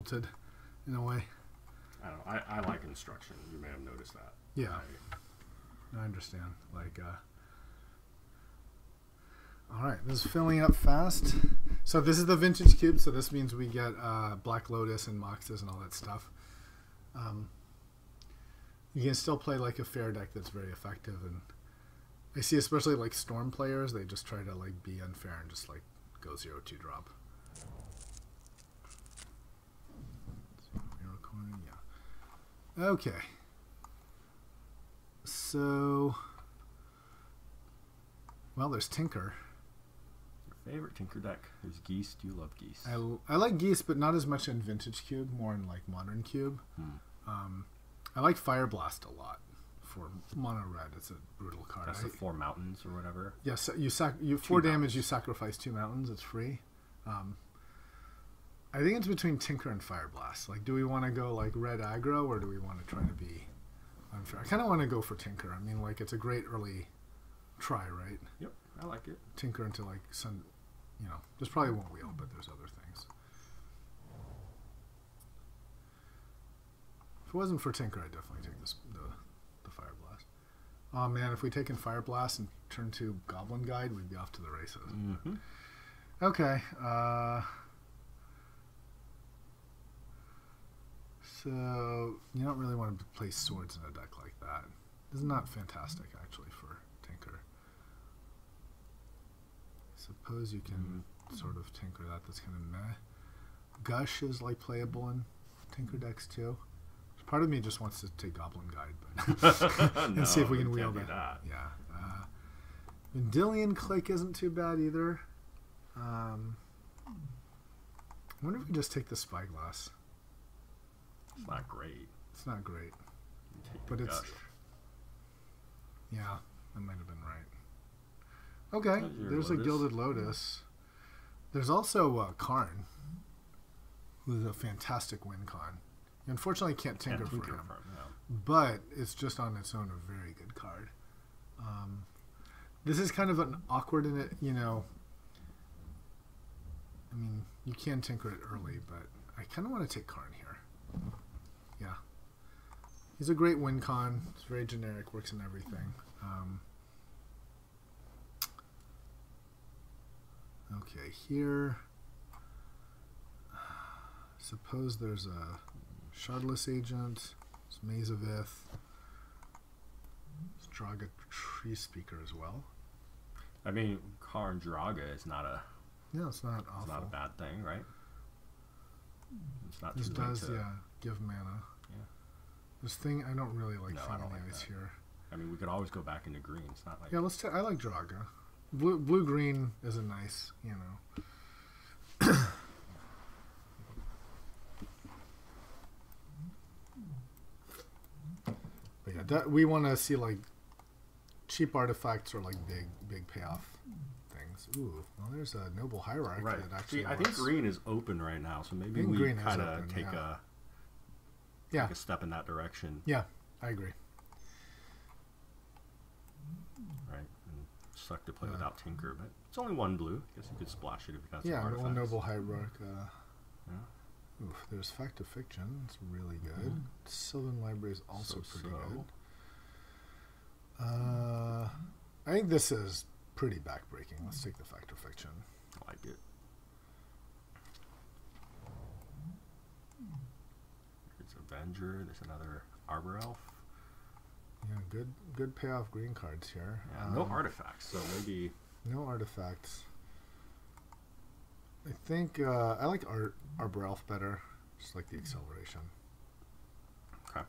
sculpted in a way. I don't know. I like instruction. You may have noticed that. Yeah. I understand. Like, all right, this is filling up fast. So this is the vintage cube. So this means we get Black Lotus and Moxes and all that stuff. You can still play like a fair deck that's very effective, and I see especially like Storm players, they just try to like be unfair and just like go 0-2 drop. Yeah. Okay. So, well, there's Tinker. Your favorite Tinker deck? There's Geese. Do you love Geese? I like Geese, but not as much in Vintage Cube, more in like Modern Cube. I like Fire Blast a lot for mono red. It's a brutal card. That's the 4 mountains or whatever. Yes, you 4 damage. You sacrifice 2 mountains. It's free. I think it's between Tinker and Fire Blast. Like, do we want to go like red aggro, or do we want to try to be unfair? I kind of want to go for Tinker. I mean, like, it's a great early try, right? Yep, I like it. Tinker into like some, you know, there's probably one wheel, but there's other things. If it wasn't for Tinker, I'd definitely take the Fire Blast. Oh man, if we take in Fire Blast and turn to Goblin Guide, we'd be off to the races. Mm-hmm. Okay. So you don't really want to play swords in a deck like that. This is not fantastic actually for Tinker. Suppose you can sort of tinker that. That's kind of meh. Gush is like playable in Tinker decks too. Part of me just wants to take Goblin Guide, but and see if we can wheel that. Yeah. Vendilion Click isn't too bad either. I wonder if we just take the Spyglass. It's not great. It's not great. But it's... Yeah, that might have been right. Okay, there's a Gilded Lotus. There's also Karn, who's a fantastic win con. You unfortunately can't tinker for him, but it's just on its own a very good card. This is kind of an awkward in it, you know. I mean, you can tinker it early, but I kind of want to take Karn here. Yeah. He's a great win con. It's very generic, works in everything. Okay, here. Suppose there's a Shardless Agent. It's Maze of Ith. It's Draga Tree Speaker as well. I mean, Karn Draga is not a... Yeah, it's not awful. It's not a bad thing, right? It's not this too does, late to... yeah, give mana. Yeah. This thing, I don't really like no, Thing I don't on the like Ice that. here. I mean, we could always go back into green. It's not like... Yeah, I like Draga. Blue-green is a nice, you know... But yeah, we want to see like cheap artifacts or like big payoff things. Ooh, well, there's a Noble Hierarch Right. that actually. See, I think green is open right now, so maybe we green is kind of open, take yeah. a step in that direction. Yeah, I agree. Right. And suck to play without Tinker, but it's only 1 blue. I guess you could splash it if you got some artifacts. One Noble Hierarch. Yeah. Oof, there's Fact of Fiction. It's really good. Sylvan Library is also pretty good. I think this is pretty backbreaking. Let's take the Fact of Fiction. I like it. There's Avenger. There's another Arbor Elf. Yeah, good payoff green cards here. Yeah, no artifacts, so maybe... No artifacts. I think I like Arbor Elf better. Just like the acceleration. Okay.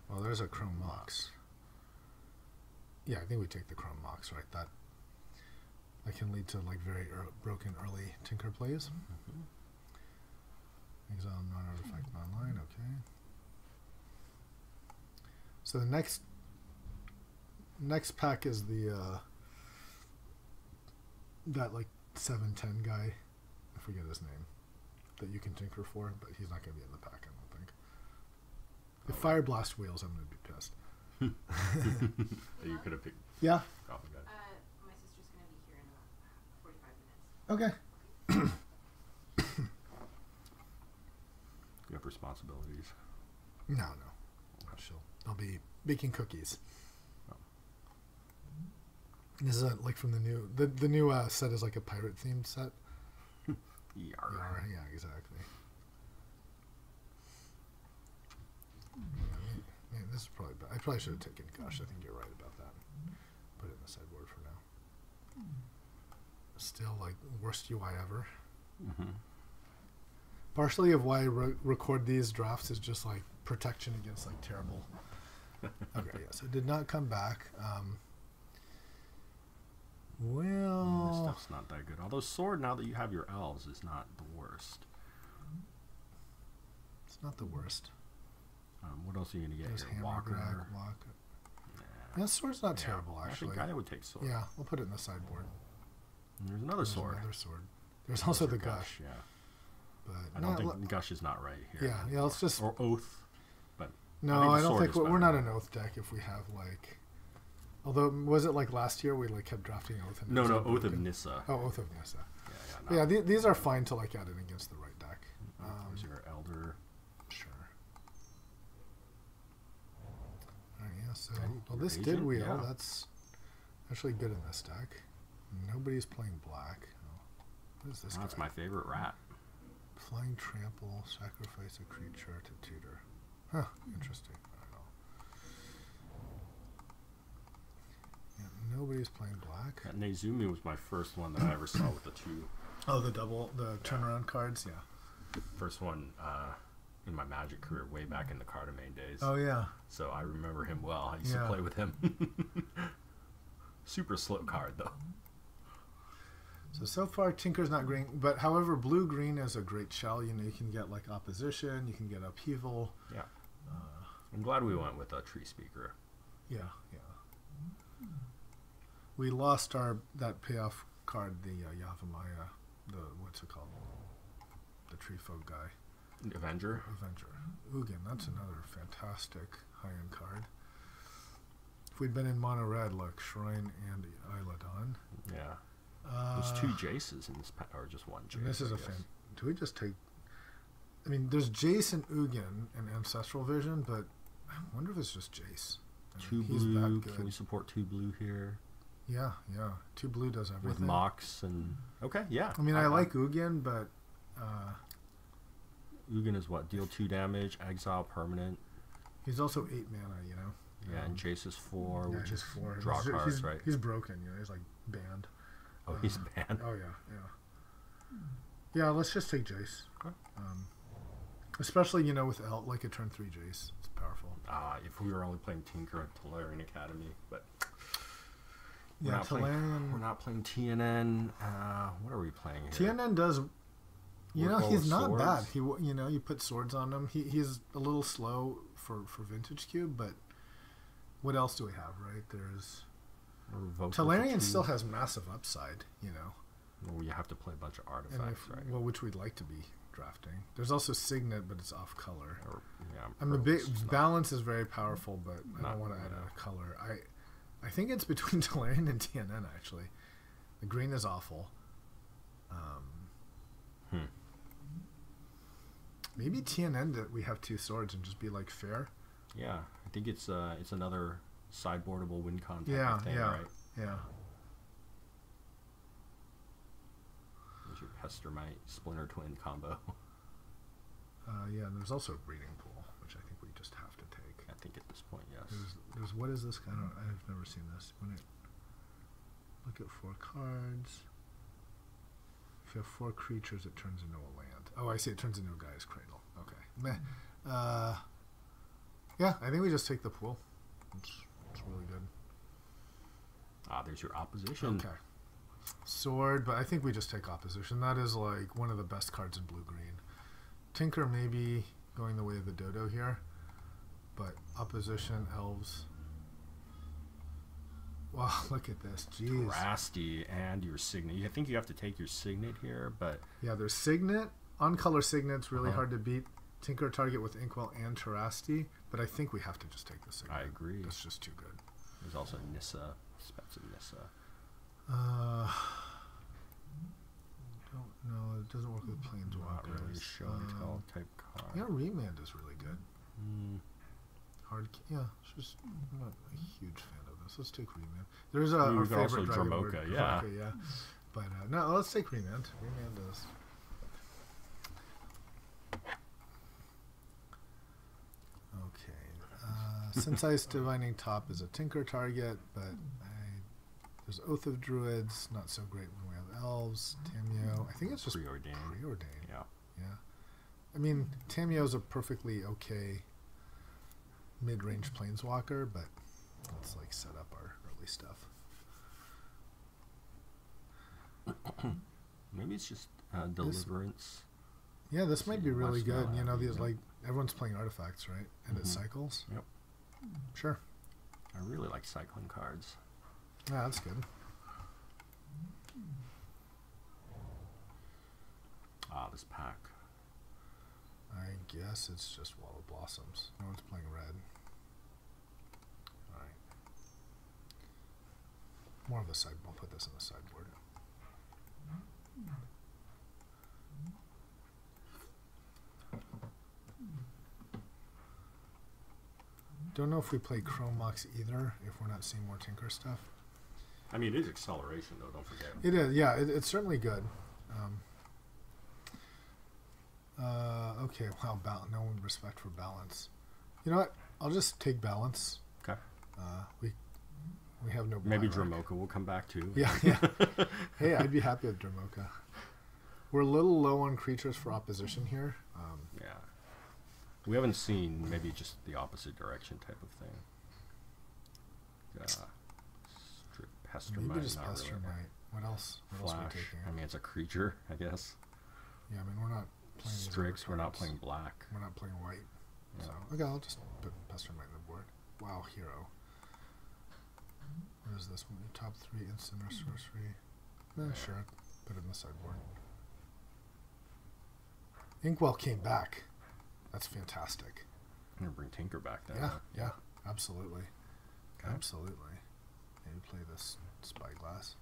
Well, there's a Chrome Mox. Yeah, I think we take the Chrome Mox, right? That can lead to like very broken early Tinker plays. Exile non-artifact non-line, okay. So the next pack is the that like 7/10 guy. I forget his name. that you can tinker for, but he's not going to be in the pack, I don't think. If Fire Blast wheels, I'm going to be pissed. You could have picked. Yeah. Goblin Guide. My sister's going to be here in about 45 minutes. Okay. You have responsibilities. No. I'll be baking cookies. Oh. This is like from the new set is like a pirate themed set. Yarr. Yeah, exactly. Man, this is probably bad. I probably should have taken Gush. I think you're right about that. Put it in the sideboard for now. Still, like, worst UI ever. Mm-hmm. Partially of why I record these drafts is just like protection against like terrible. Okay, yes, it did not come back. This stuff's not that good. Although Sword, now that you have your elves, is not the worst. It's not the worst. What else are you going to get There's here? Hammer Walker? Drag, Walker. Yeah, Sword's not terrible, actually. I think I would take Sword. Yeah, we'll put it in the sideboard. And there's another Sword. Another Sword. There's also the Gush. Yeah. But I don't think Gush is not right here. Yeah, let's just... Or Oath. But no, I don't think... We're not an Oath deck if we have, like... Although, was it like last year we like kept drafting Oath? No, Oath of Nissa. Oh, Oath of Nissa. Yeah. These are fine to like add in against the right deck. There's your Elder. Sure. Alright, yeah, so... Well, your this agent, did wheel. yeah. That's actually good in this deck. Nobody's playing black. Oh, what is this guy? That's my favorite rat. Flying Trample, sacrifice a creature to tutor. Huh, interesting. I don't know. Yeah, nobody's playing black. That Nezumi was my first one that I ever saw with the two. Oh, the turnaround cards, yeah. First one in my Magic career way back in the Cardamane days. Oh, yeah. So I remember him well. I used to play with him. Super slow card, though. So far, Tinker's not green, but however, blue-green is a great shell. You know, you can get like opposition, you can get upheaval. Yeah. I'm glad we went with a Tree Speaker. Yeah. We lost that payoff card, the Yavimaya, what's it called? The Tree Folk guy. Avenger. Ugin, that's another fantastic high-end card. If we'd been in mono red, look, Shrine and Isladon. Yeah. There's two Jaces in this pack, or just one Jace. And this is do we just take... I mean, there's Jace and Ugin and Ancestral Vision, but I wonder if it's just Jace. Two blue. Can we support two blue here? Yeah. Two blue does everything. With Mox and... Okay, yeah. I mean, I like Ugin, but... Ugin is what? Deal 2 damage, exile permanent. He's also 8 mana, you know? Yeah, and Jace is 4, yeah, which is 4. Draw cards, right? He's broken, you know? He's like banned. Oh, he's banned? Oh, yeah. Yeah, let's just take Jace. Okay. Especially, you know, with like a turn 3 Jace. It's powerful. If we were only playing Tinker and Tolarian Academy, but... We're not playing TNN. What are we playing here? TNN does... You know, he's not swords. bad. You put swords on him. He's a little slow for Vintage Cube, but what else do we have, right? There's... Tolarian still has massive upside, you know. Well, you have to play a bunch of artifacts, right? Well, which we'd like to be drafting. There's also Signet, but it's off color. I mean, balance is very powerful, but I don't want to add a color. I think it's between Tolarian and TNN, actually. The green is awful. Maybe TNN that we have 2 swords and just be like fair. Yeah, I think it's another sideboardable win con type of thing, right? Yeah. There's your Pestermite Splinter Twin combo. Yeah, and there's also a Breeding Pool, which I think we just have to take. I think at this point, yes. There's what is this? I've never seen this. When I look at 4 cards. If you have 4 creatures, it turns into a land. Oh, I see. It turns into a Gaia's Cradle. Okay. Meh. Yeah, I think we just take the pool. It's really good. There's your opposition. Okay. Sword, but I think we just take opposition. That is like one of the best cards in blue-green. Tinker maybe going the way of the Dodo here, but opposition, elves. Wow, look at this. Jeez. Drasty and your Signet. I think you have to take your Signet here, but... Yeah, there's Signet On color Signet's really hard to beat. Tinker target with Inkwell and Terasti, but I think we have to just take the Signet. I agree. It's just too good. There's also Nissa, expensive Nissa. Don't know. It doesn't work with Planeswalkers. Not really show and tell type card. Yeah, Remand is really good. Hard. Yeah, it's just I'm not a huge fan of this. Let's take Remand. There's our favorite also Dramoka, yeah. But no, let's take Remand. Remand is. Okay. Synthesize Divining Top is a Tinker target, but there's Oath of Druids, not so great when we have Elves. Tameo, I think it's just Preordained. Yeah. I mean, Tameo's a perfectly okay mid-range Planeswalker, but let's like set up our early stuff. Maybe it's just Deliverance. Yeah, this might be really good. You know, these yeah. like everyone's playing artifacts, right? And it cycles. Yep. Sure. I really like cycling cards. Yeah, that's good. This pack. I guess it's just Wall of Blossoms. No one's playing red. Alright. More of a side. I'll put this in the sideboard. Don't know if we play Chrome Mox either, if we're not seeing more Tinker stuff. I mean, it is acceleration, though, don't forget. It is, yeah, it's certainly good. Okay, wow, no respect for balance. You know what? I'll just take balance. Okay. We have no. Maybe Dramoka will come back too. Yeah. Hey, I'd be happy with Dramoka. We're a little low on creatures for opposition here. Yeah. We haven't seen maybe just the opposite direction type of thing. Pestermite, maybe just not Pestermite. really. What else? What else are we Flash. taking? I mean, it's a creature, I guess. Yeah, I mean, we're not playing these Strix, other we're not cards. playing black. We're not playing white. Yeah. So, okay, I'll just put Pestermite on the board. Wow, hero. What is this one? Top 3 instant or sorcery? Sure. Put it in the sideboard. Inkwell came back. That's fantastic. I'm going to bring Tinker back then. Yeah, absolutely. Okay. Absolutely. Maybe play this Spyglass.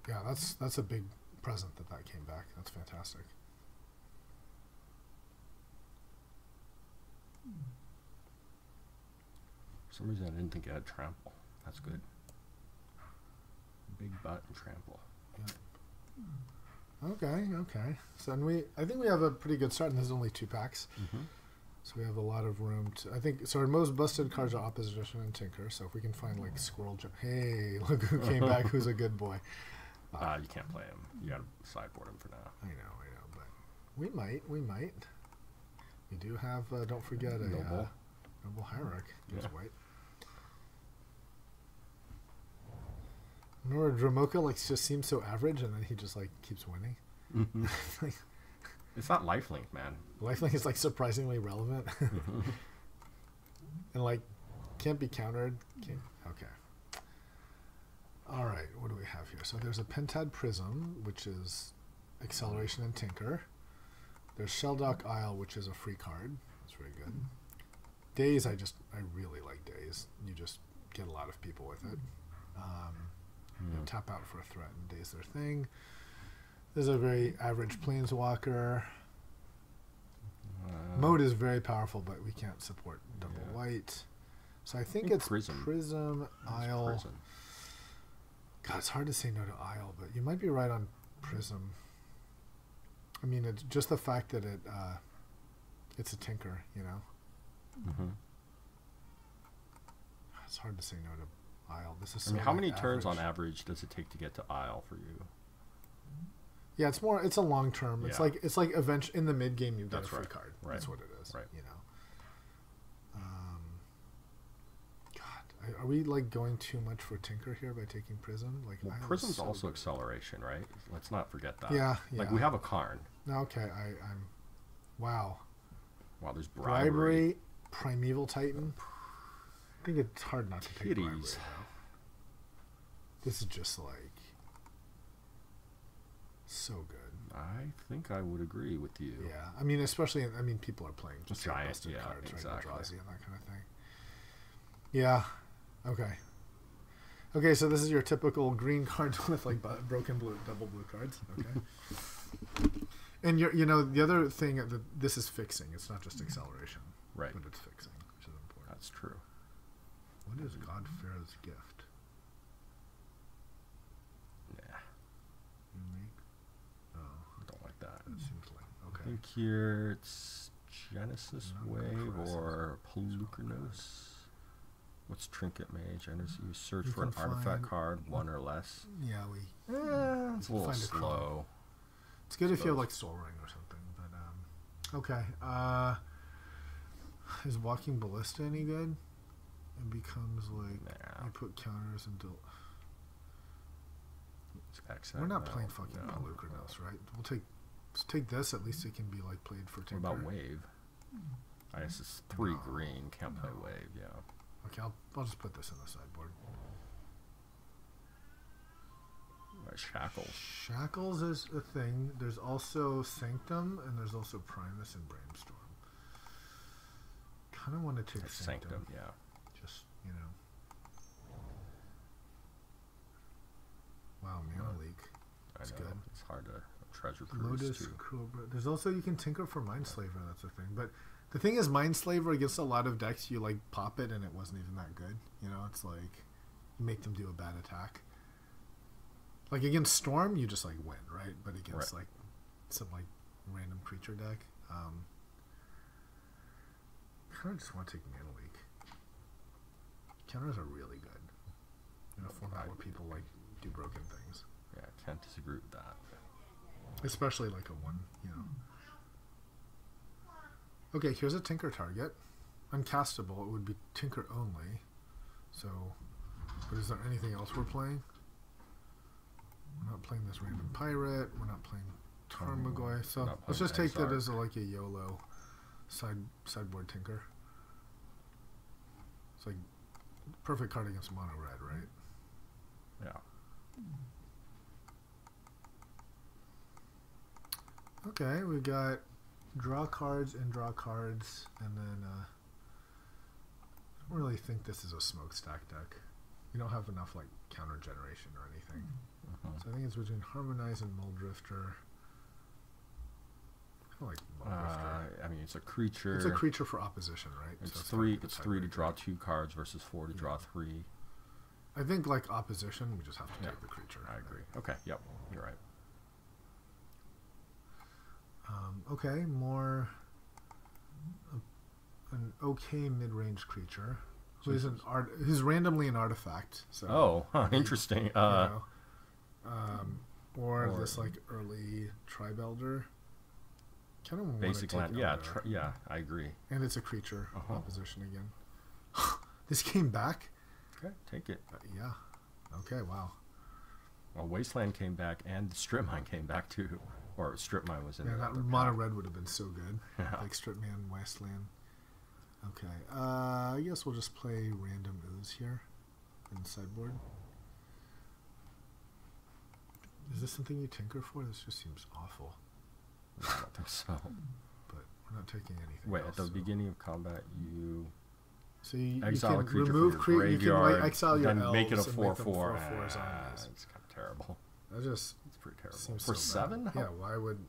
Yeah, that's a big present that came back. That's fantastic. For some reason, I didn't think it had trample. That's good. Big butt and trample. Yeah. Okay. So I think we have a pretty good start, and there's only 2 packs. So we have a lot of room to. I think so. Our most busted cards are Opposition and Tinker. So if we can find like Squirrel, hey, look who came back. Who's a good boy? You can't play him. You got to sideboard him for now. I know, but we might. We do have. Don't forget a Noble Hierarch. He's white. Remember Dramoka just seems so average, and then he just like keeps winning. It's not lifelink, man. Lifelink is like surprisingly relevant, and like can't be countered. Okay. All right, what do we have here? So there's a Pentad Prism, which is acceleration and Tinker. There's Shelldock Isle, which is a free card. That's very good. Daze, I really like Daze. You just get a lot of people with it. Tap out for a threat and Daze their thing. There's a very average Planeswalker. Mode is very powerful, but we can't support double white. So I think it's Prism Isle. Prism. God, it's hard to say no to Isle, but you might be right on Prism. I mean, it's just the fact that it's a Tinker, you know? It's hard to say no to Isle. This is how many turns on average does it take to get to Isle for you? Yeah, it's a long term. It's like in the mid game you get a free card. Right. That's what it is. Right. You know. God, are we like going too much for Tinker here by taking Prism? Like, Prism's also acceleration, right? Let's not forget that. Yeah. Like we have a Karn. Okay, I'm. Wow. Wow, there's bribery. Primeval Titan. I think it's hard not to take bribery. This is just like so good. I think I would agree with you. Yeah, I mean, especially, I mean, people are playing just giant, busted yeah, cards, exactly. right? Eldrazi and that kind of thing. Yeah. Okay. Okay, so this is your typical green card with like broken blue, double blue cards. Okay. And you know, the other thing that this is fixing. It's not just acceleration, Right. But it's fixing, which is important. That's true. What is Godfair's gift? Yeah. Unique. Oh, Don't like that. it seems like I okay. think here it's Genesis Not gonna Wave press or this. Pelucranos. What's Trinket Mage? Genesis, you search You for an can artifact find- card, 1 or less. Yeah, It's a little find a slow. it's good if you have Suppose. like Soul Ring or something, but okay. Is Walking Ballista any good? It becomes like Nah. you put counters until It's accent. we're not no, playing fucking no. Pelucranos, right? Let's take this. At least it can be like played for What Tinker. about Wave? I guess it's 3 No, green. Can't play no. Wave, yeah. Okay, I'll just put this in the sideboard. Right, Shackles. Shackles is a thing. There's also Sanctum, and there's also Primus and Brainstorm. Kind of want to take That's Sanctum. Sanctum, yeah. Just, you know. Wow, Mana Leak. I That's know. good. It's hard to treasure cruise Lotus too. Cobra. There's also, you can tinker for Mindslaver, that's a thing. But the thing is, Mindslaver against a lot of decks, you like pop it and it wasn't even that good. You know, it's like, you make them do a bad attack. Like against Storm, you just like win, right? But against like some like random creature deck, I kind of just want to take Mana Leak. Counters are really good in a format where people like do broken things, Yeah, I can't disagree with that. especially like a one, you know. Okay, here's a Tinker target. Uncastable, it would be Tinker only. So, but is there anything else we're playing? We're not playing this random pirate. We're not playing Tarmogoyf. So Not let's playing just take that Exarch. as like a YOLO sideboard Tinker. It's like perfect card against mono red, right? Yeah. Okay, we've got draw cards and draw cards, and then I don't really think this is a smokestack deck. We don't have enough like counter generation or anything. So I think it's between Harmonize and Muldrifter. I like Muldrifter. I mean, it's a creature. It's a creature for opposition, right? It's So three. like the It's 3 to tiebreaker. draw 2 cards versus 4 to draw 3. I think like opposition, we just have to Yeah, take the creature. I agree. Okay. Yep. You're right. Okay, more an okay mid-range creature who is an art. Who's randomly an artifact. So Oh, huh, interesting. you know, or this like early Tribe Elder. Kind of want to basic take land. Yeah. Elder. Yeah. I agree. And it's a creature Uh-huh. opposition again. This came back. Okay. Take it. Yeah. Okay. Wow. Well, Wasteland came back, and Strip Mine came back too. Or Strip Mine was in Yeah, the that other mono pack. red would have been so good. Yeah. Like Stripman, Wasteland. Okay. I guess we'll just play random ooze here in the sideboard. Is this something you tinker for? This just seems awful. No, I don't think so. But we're not taking anything. Wait, else, at the so. beginning of combat, you So you exile a can creature remove from your you can graveyard, like exile your then make it a elves and make them 4/4. 4/4s on these. It's kind of terrible. That just It's pretty terrible. seems For so bad. 7? Yeah, why would...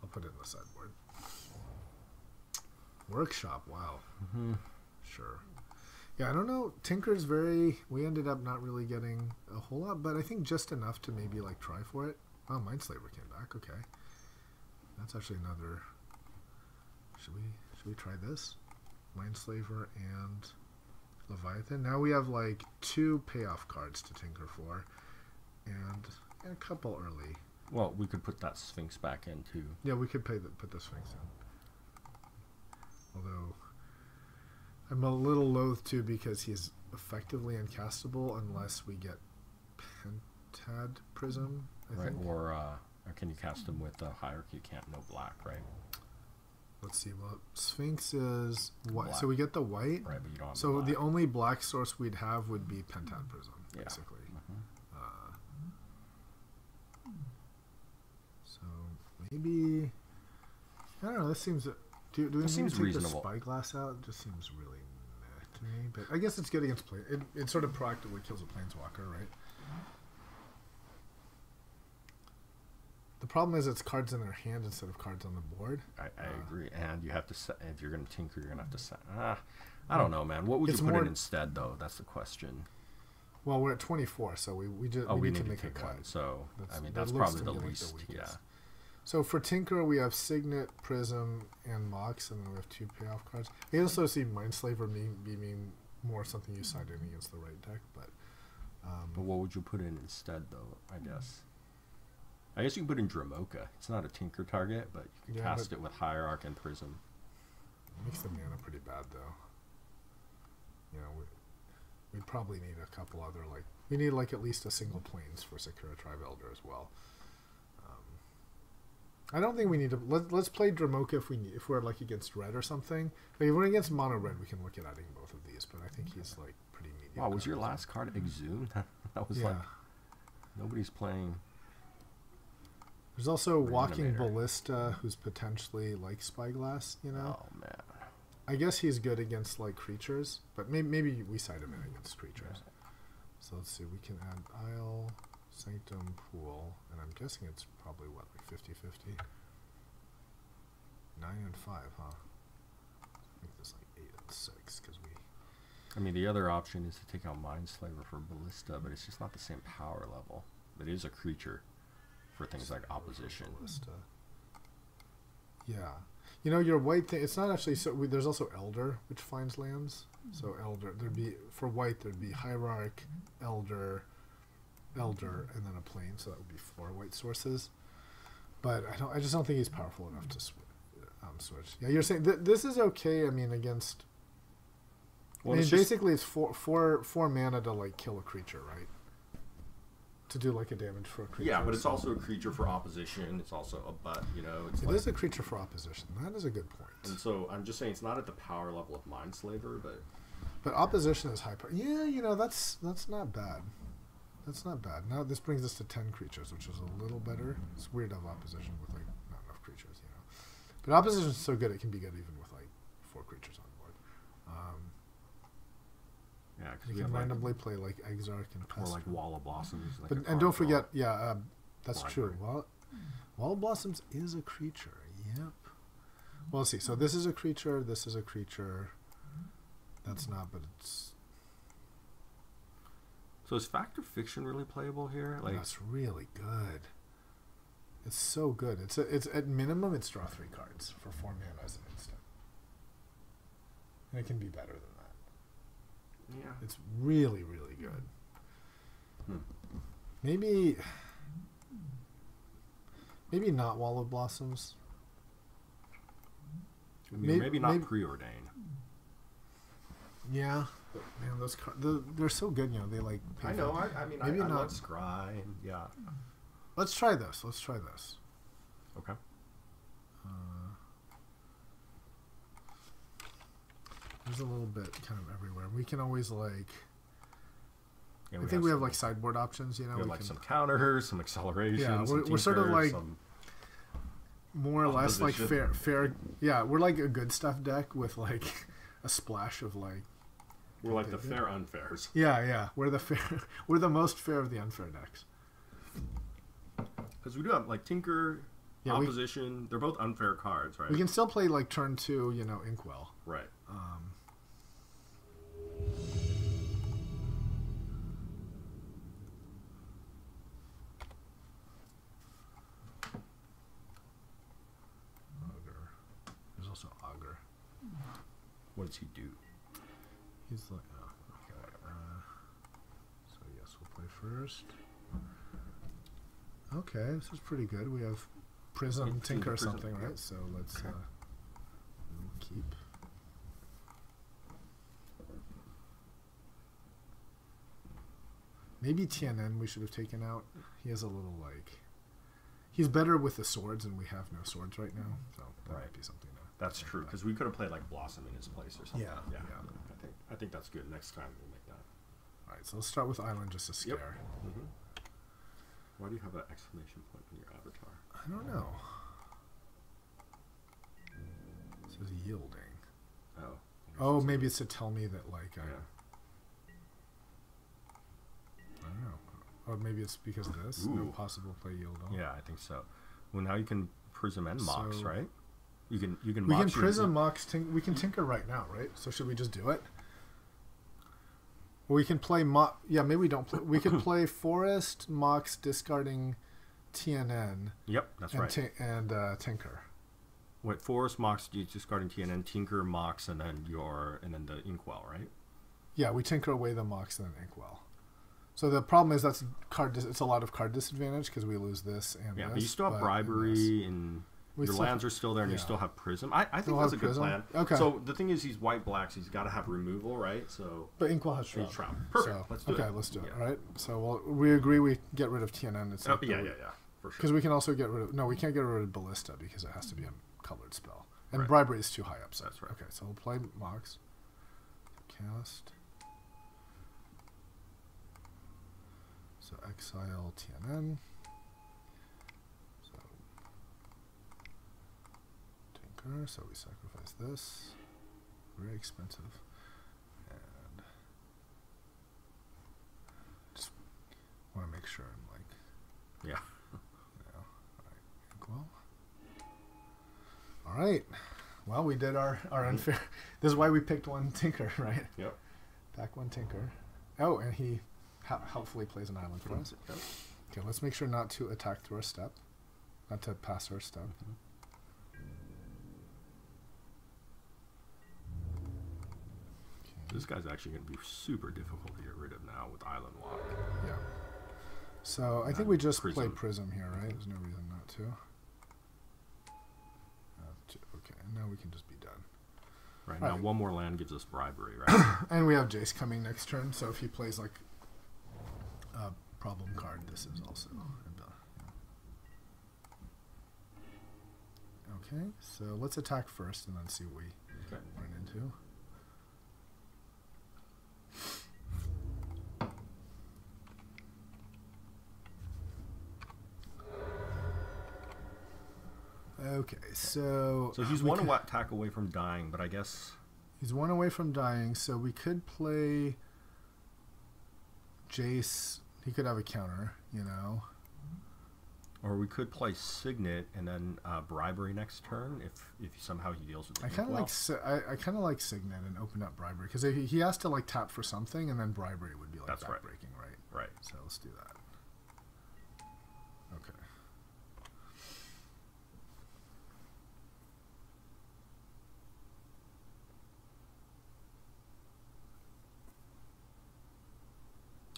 I'll put it in the sideboard. Workshop, wow. Mm-hmm. Sure. Yeah, I don't know. Tinker's very... We ended up not really getting a whole lot, but I think just enough to maybe like try for it. Oh, Mindslaver came back. Okay. That's actually another... Should we try this? Mindslaver and Leviathan. Now we have like 2 payoff cards to tinker for, and a couple early. Well, we could put that Sphinx back in too. Yeah, we could put the Sphinx in. Although I'm a little loath to, because he's effectively uncastable unless we get Pentad Prism, I think. Or can you cast him with Hierarchy? You can't, no black, right? Let's see. Well, Sphinx is white. Black. So we get the white. Right, but you don't have So the the black. only black source we'd have would be Pentad Prism, Yeah. basically. Mhm. maybe I don't know. This seems. Do we need to take reasonable. the spyglass out? It just seems really meh to me. But I guess it's good against play. It sort of proactively kills a planeswalker, right? The problem is it's cards in their hand instead of cards on the board. I agree, and you have to set. If you're going to tinker, you're going to have to set. I don't know, man. What would you put in instead, though? That's the question. Well, we're at 24, so we need to make a cut. One. So that's probably the least. Yeah. So for Tinker, we have Signet, Prism, and Mox, and then we have 2 payoff cards. I also see Mindslaver being more something you side in against the right deck, but what would you put in instead, though? I guess you can put in Dramoka. It's not a Tinker target, but you can cast it with Hierarch and Prism. It makes the mana pretty bad, though. You know, we'd probably need a couple other, like, we need like at least a single Plains for Sakura Tribe Elder as well. I don't think we need to. Let's play Dramoka if we're like against red or something. Like if we're against mono red, we can look at adding both of these. But I think he's like pretty mediocre. Wow, was your last card Exhume? That was like nobody's playing. There's also Walking Ballista, who's potentially like Spyglass. You know. Oh man. I guess he's good against like creatures, but maybe we side him in against creatures. So let's see. We can add Isle, Sanctum, Pool, and I'm guessing it's probably what, like 50-50? 9 and 5, huh? I think there's like 8 and 6 because we. I mean, the other option is to take out Mindslaver for Ballista, but it's just not the same power level. It is a creature for things like opposition. Ballista. Yeah. You know, your white thing, it's not actually, there's also Elder, which finds lands. So Elder, for white, there'd be Hierarch, Elder, and then a plane, so that would be 4 white sources. But I just don't think he's powerful enough to switch. Yeah, you're saying, this is okay, I mean, against, well, basically it's four mana to, like, kill a creature, right? To do like a damage for a creature. Yeah, but it's also a creature for opposition. It's also a butt, you know. It is a creature for opposition. That is a good point. And so I'm just saying it's not at the power level of Mindslaver, but opposition is high power. Yeah, you know, that's not bad. That's not bad. Now this brings us to 10 creatures, which is a little better. It's weird to have opposition with like not enough creatures, you know. But opposition is so good it can be good even with like 4 creatures on board. Yeah, because you can randomly play like Exarch and Pest. Or like Wall of Blossoms. Like and don't forget, that's true. Wall of Blossoms is a creature. Yep. Well, let's see. So this is a creature. This is a creature. That's not, but it's. So is Fact or Fiction really playable here? Like that's really good. It's so good. It's at minimum it's draw 3 cards for 4 mana as an instant, and it can be better than that. Yeah, it's really, really good. Maybe not Wall of Blossoms. Maybe not Preordain. Yeah, but man, those cards, they're so good. You know, they like. I know. I mean, maybe not Scry. And, yeah. Let's try this. Okay. There's a little bit kind of everywhere. We can always like. Yeah, I think we have like sideboard options. You know, we have like some counters, some accelerations. Yeah, we're sort of like more or less like fair. Yeah, we're like a good stuff deck with like a splash of like. We're like the fair unfairs. Yeah, we're the fair. We're the most fair of the unfair decks. Because we do have like Tinker, opposition. They're both unfair cards, right? We can still play like turn 2, you know, Inkwell. Right. There's also Augur. What does he do? He's like, so yes, we'll play first. Okay, this is pretty good. We have Prism, Tinker, or something, right? So let's keep. Maybe TNN we should have taken out. He has a little like. He's better with the swords, and we have no swords right now, so that might be something. That's true, because we could have played like Blossom in his place or something. Yeah. I think that's good. Next time we'll make that. All right, so let's start with Island just to scare. Yep. Why do you have an exclamation point on your avatar? I don't know. Says yielding. Oh. Oh, maybe it's to tell me that like I don't know. Or maybe it's because of this. Ooh. No possible play yield. Yeah, I think so. Well, now you can prism and mox, So- right? You can We can mox prism mox. We can tinker right now, right? So should we just do it? Or we can play Yeah, maybe we don't play. We could play forest mox discarding TNN. Yep, that's right. And tinker. Wait, forest mox, you discarding TNN, tinker mox, and then the inkwell, right? Yeah, we tinker away the mox and then inkwell. So the problem is that's it's a lot of card disadvantage because we lose this and Yeah, this, but you still have bribery and your lands are still there, and you yeah. still have prism. I think Still that's have a good prism? plan. Okay. So the thing is, he's white black, so he's got to have removal, right? So But inkwell has shroud. Shroud. Perfect. So, Let's do it. Okay, let's do it. Yeah. All right. So we agree we get rid of TNN. It's yeah, for sure. Because we can also get rid of... No, we can't get rid of Ballista because it has to be a colored spell. And Right. bribery is too high up. So. That's right. Okay, so we'll play Mox. Cast. So exile TNN. So tinker. So we sacrifice this. Very expensive. And just want to make sure I'm like... Yeah. Well, all right. Well, we did our unfair. This is why we picked one tinker, right? Yep. Back one tinker. Oh, and he helpfully plays an island for us. Yep. Okay, let's make sure not to attack through our step, not to pass our step. This guy's actually going to be super difficult to get rid of now with island lock. Yeah. So I think And we just prism. play prism here, right? There's no reason not to. Okay, and now we can just be done. Right, All now right. one more land gives us bribery, right? And we have Jace coming next turn, so if he plays like a problem card, this is also okay. So let's attack first and then see what we Okay. run into. Okay, so So he's we one could- attack away from dying, but I guess he's one away from dying, so we could play Jace. He could have a counter, you know. or we could play Signet and then bribery next turn if somehow he deals with the I kind of inkwell. like I kind of like Signet and open up bribery because he has to like tap for something and then bribery would be like That's right. backbreaking, right? Right. So let's do that. Okay.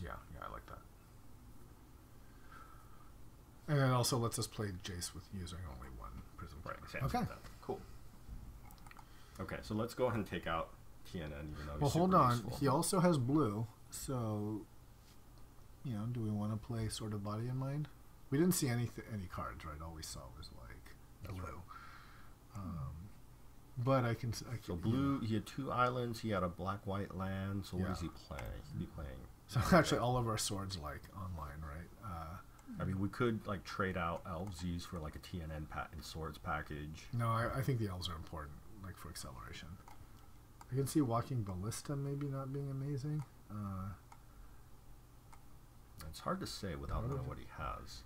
Yeah, I like that. And it also lets us play Jace with using only one prism. Right. counter. Exactly. Okay. Cool. Okay, so let's go ahead and take out TNN, even though Well, he's hold super on. useful. He also has blue, so do we want to play Sword of Body in Mind? We didn't see any cards, right? All we saw was like blue. But I can. So blue, he had 2 islands. He had a black-white land. So what Yeah. is he playing? He'd be playing. So actually, all of our swords like online, right? I mean, we could like trade out Elvesies for like a TNN and swords package. No, I think the elves are important, like for acceleration. I can see Walking Ballista maybe not being amazing. It's hard to say without knowing what he has.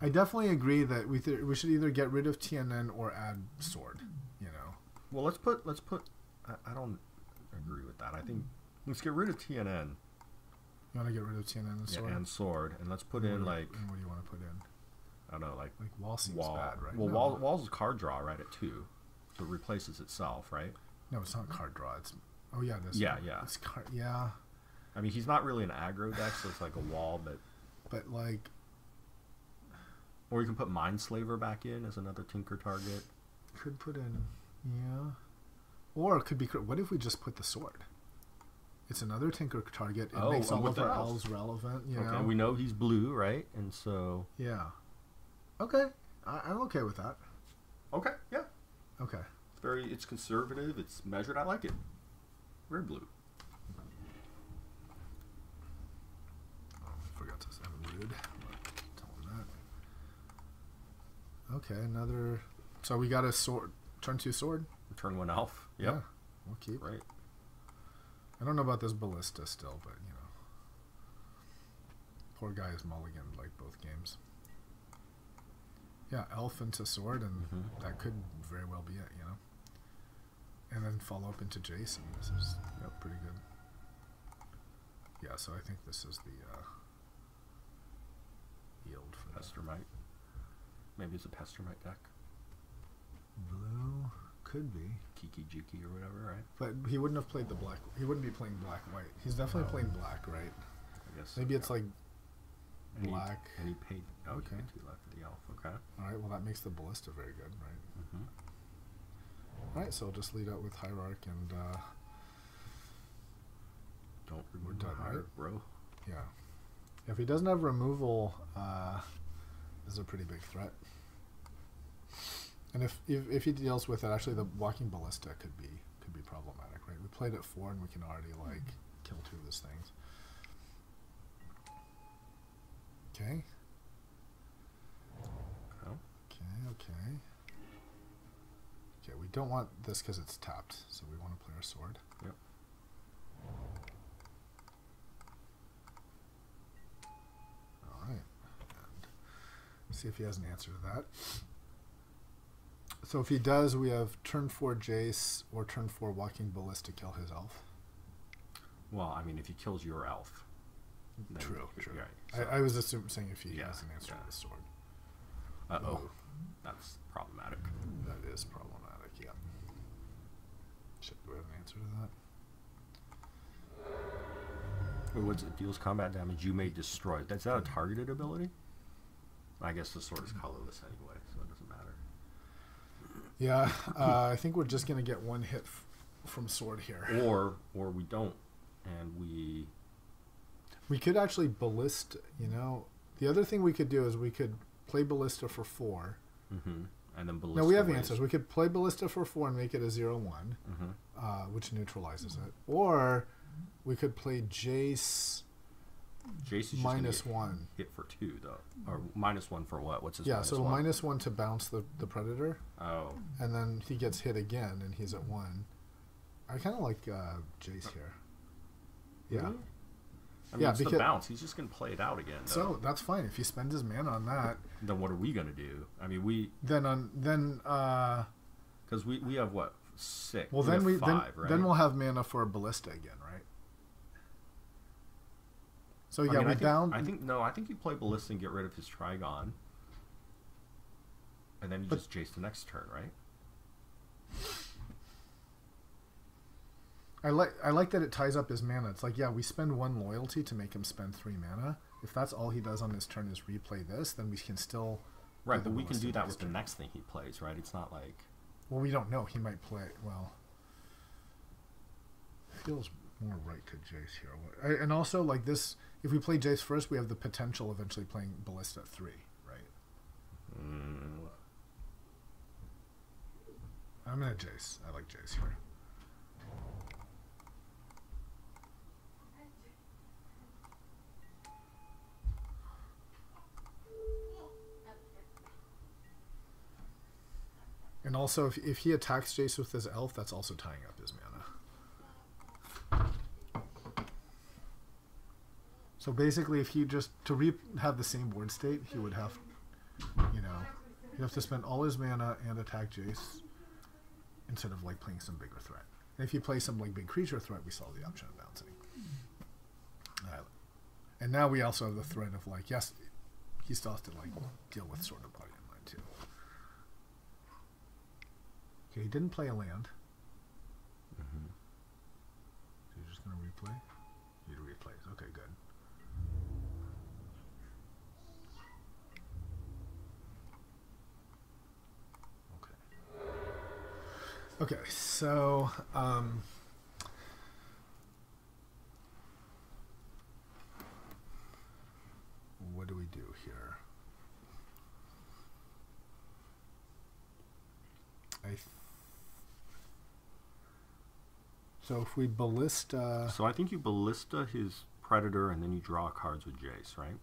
I definitely agree that we should either get rid of TNN or add sword. You know. Well, let's put. I don't agree with that. I think let's get rid of TNN. You want to get rid of TNN and sword? and sword, and let's put in And like what do you want to put in? I don't know, like Wall seems wall. bad, right? Well, No. wall's a card draw right at 2, so it replaces itself, right? No, it's not card draw. It's it is. Yeah. It's card. Yeah, I mean, he's not really an aggro deck, so it's like a wall, but like or you can put Mindslaver back in as another tinker target. could put in. Yeah, or it could be. What if we just put the sword? It's another tinker target. It makes all with of the our elves. elves relevant. You Okay, know. we know he's blue, right? And so Yeah. Okay, I'm okay with that. okay, yeah, Okay. it's conservative, it's measured. I like it. Very blue. Oh, I forgot to sound rude. Tell him that. Okay, another. So we got a sword. Turn 2 sword. Turn 1 elf. Yep. Yeah, we'll keep. Right. I don't know about this ballista still, but you know, poor guy is mulliganed like both games. Yeah, elf into sword, and that could very well be it, you know. And then follow up into Jason. This is pretty good. Yeah, so I think this is the yield for Pestermite. Maybe it's a Pestermite deck. Blue could be. Kiki Jiki or whatever, right? But he wouldn't have played the black. He wouldn't be playing black-white. He's definitely playing black, right? I guess. Maybe it's like And black. He paid. Oh, Okay. okay. 2 left for the elf. Okay. All right, well, that makes the ballista very good, right? All right, so I'll just lead out with Hierarch and, Don't remove We're done, heart, right? bro. yeah. If he doesn't have removal, this is a pretty big threat. And if he deals with it, actually the walking ballista could be problematic, right? We played at 4 and we can already, like, kill 2 of his things. Okay. Oh. Okay. Okay, we don't want this because it's tapped, so we want to play our sword. Yep. Alright. See if he has an answer to that. So if he does, we have turn 4 Jace or turn 4 Walking Ballista kill his elf. Well, I mean, if he kills your elf. then True, you're true. right. I was saying if he Yeah, has an answer yeah. to the sword. Uh-oh. Oh. That's problematic. That is problematic, yeah. Shit, do we have an answer to that? Wait, what's it? Deals combat damage you may destroy. That's not a targeted ability? I guess the sword is colorless anyway, so it doesn't matter. Yeah, I think we're just going to get 1 hit from sword here. Or we don't, and we... We could actually ballista, you know. The other thing we could do is we could play ballista for 4. And then ballista. No, we have weighs- answers. We could play ballista for 4 and make it a 0-1, which neutralizes it. Or we could play Jace Jace is just gonna minus get 1. hit for 2, though. Or minus 1 for what? What's his Yeah, minus so 1? minus 1 to bounce the predator, Oh. and then he gets hit again, and he's at 1. I kind of like Jace here. Yeah. Really? I mean, Yeah, it's the because- bounce. He's just going to play it out again. Though. So that's fine if he spends his mana on that. Then what are we going to do? I mean, we... Then Because we have, what, 6? well, we then have 5, right? then we'll have mana for a ballista again, right? So yeah, I mean, we bound. I think you play Ballista and get rid of his Trigon. And then you just chase the next turn, right? I like that it ties up his mana. It's like, yeah, we spend 1 loyalty to make him spend 3 mana. If that's all he does on his turn is replay this, then we can still... Right, but we can Ballista do that next with the turn. next thing he plays, right? It's not like... Well, we don't know. He might play... Well... Feels more right to Jace here. And also, like this... If we play Jace first, we have the potential of eventually playing Ballista at 3, right? I'm in a Jace. I like Jace here. And also, if he attacks Jace with his elf, that's also tying up his mana. So basically, if he just, have the same board state, he would have, you know, he'd have to spend all his mana and attack Jace instead of, like, playing some bigger threat. And if you play some, like, big creature threat, we saw the option of bouncing. And now we also have the threat of, like, yes, he still has to, like, deal with Sword of Body in mind, too. Okay, he didn't play a land. So you're just going to replay? He replays. Okay, good. Okay. Okay, so what do we do here? So if we ballista... So I think you Ballista his Predator, and then you draw cards with Jace, right?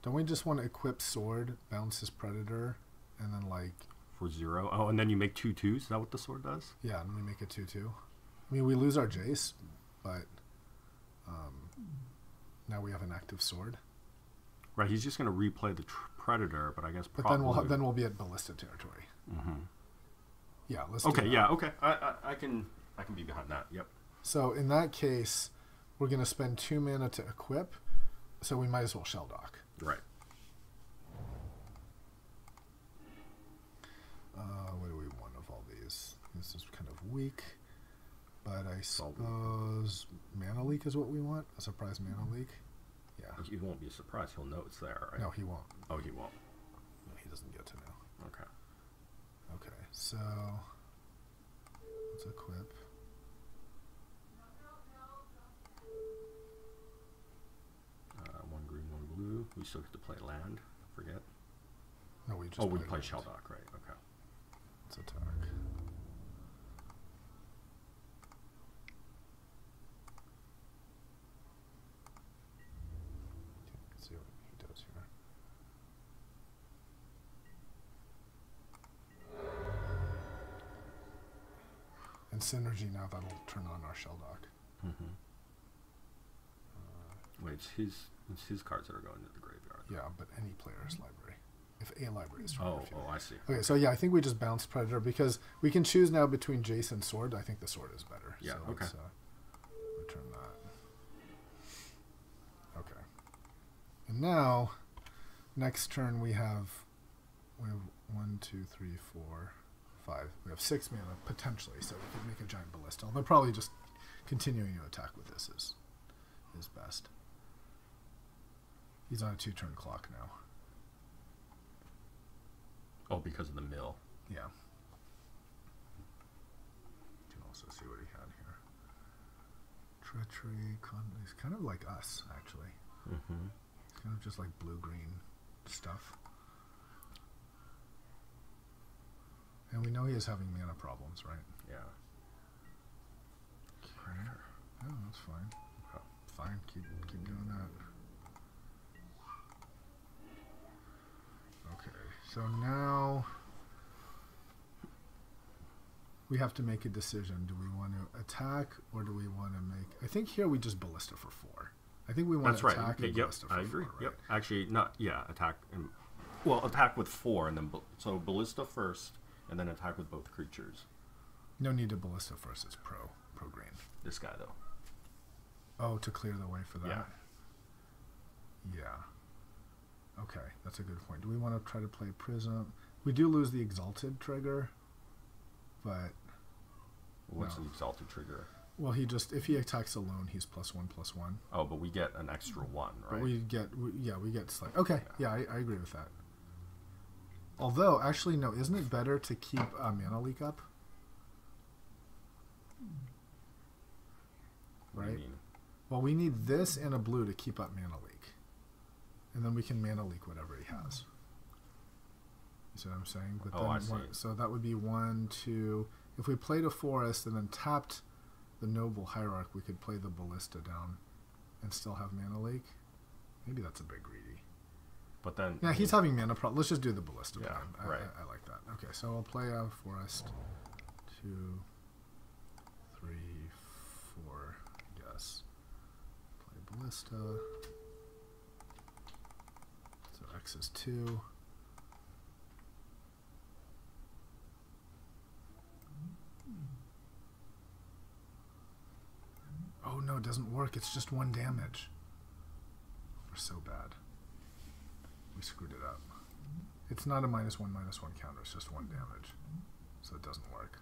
Don't we just want to equip Sword, bounce his Predator, and then, like, For 0. Oh, and then you make 2/2s. Is that what the sword does? Yeah, and we make it 2/2. I mean, we lose our Jace, but now we have an active sword. Right, he's just going to replay the Predator, but I guess but probably... then we'll be at ballista territory. Yeah, let's okay, do that. Yeah, okay. I can be behind that, yep. So in that case, we're going to spend 2 mana to equip, so we might as well shell dock. Right. What do we want of all these? This is kind of weak, but I suppose mana leak is what we want? A surprise mana leak? Yeah. He won't be surprised. He'll know it's there, right? No, he won't. Oh, he won't. No, he doesn't get to know. Okay. Okay, so let's equip. One green, one blue. We still get to play land. Forget. No, we just. Oh, we play shell dock, right? Okay. Let's attack. Let's see what he does here. And synergy, now that'll turn on our shell dock. Wait, it's his cards that are going to the graveyard. Yeah, but any player's library. If a library is from your field. Oh, I see. Okay, so yeah, I think we just bounced Predator because we can choose now between Jace and Sword. I think the Sword is better. Yeah, so okay. Let's return that. Okay. And now, next turn we have 1, 2, 3, 4, 5. We have 6 mana potentially, so we can make a giant ballista. Although probably just continuing to attack with this is best. He's on a 2-turn clock now. Oh, because of the mill. Yeah. You can also see what he had here. Treachery, he's kind of like us, actually. It's kind of just like blue-green stuff. And we know he is having mana problems, right? Yeah. Prayer. Oh, that's fine. Fine, keep doing that. Okay, so now we have to make a decision. Do we want to attack or do we want to make... I think here we just ballista for 4. I think we want to attack and ballista for 4. I agree. 4, right? Yep. Actually, not... Yeah, attack... attack with 4 and then... So ballista first and then attack with both creatures. No need to ballista first. It's pro green. This guy, though. Oh, to clear the way for that? Yeah. Yeah. Okay, that's a good point. Do we want to try to play Prism? We do lose the Exalted trigger, but... What's the Exalted trigger? Well, if he attacks alone, he's +1/+1. Oh, but we get an extra 1, right? But we get slight. Okay, yeah, I agree with that. Although, actually, no, isn't it better to keep mana leak up? What do you mean? Well, we need this and a blue to keep up mana leak. And then we can mana leak whatever he has. You see what I'm saying? But then I see. So that would be 1, 2... If we played a forest and then tapped the noble hierarch, we could play the ballista down and still have mana leak. Maybe that's a bit greedy. But then... Yeah, he's having mana problems. Let's just do the ballista yeah, plan. right. I like that. Okay, so I'll play a forest. 2, 3, 4, yes. Play ballista. So X is 2. Oh no, it doesn't work. It's just 1 damage. We're so bad. We screwed it up. It's not a -1/-1 counter. It's just 1 damage. So it doesn't work.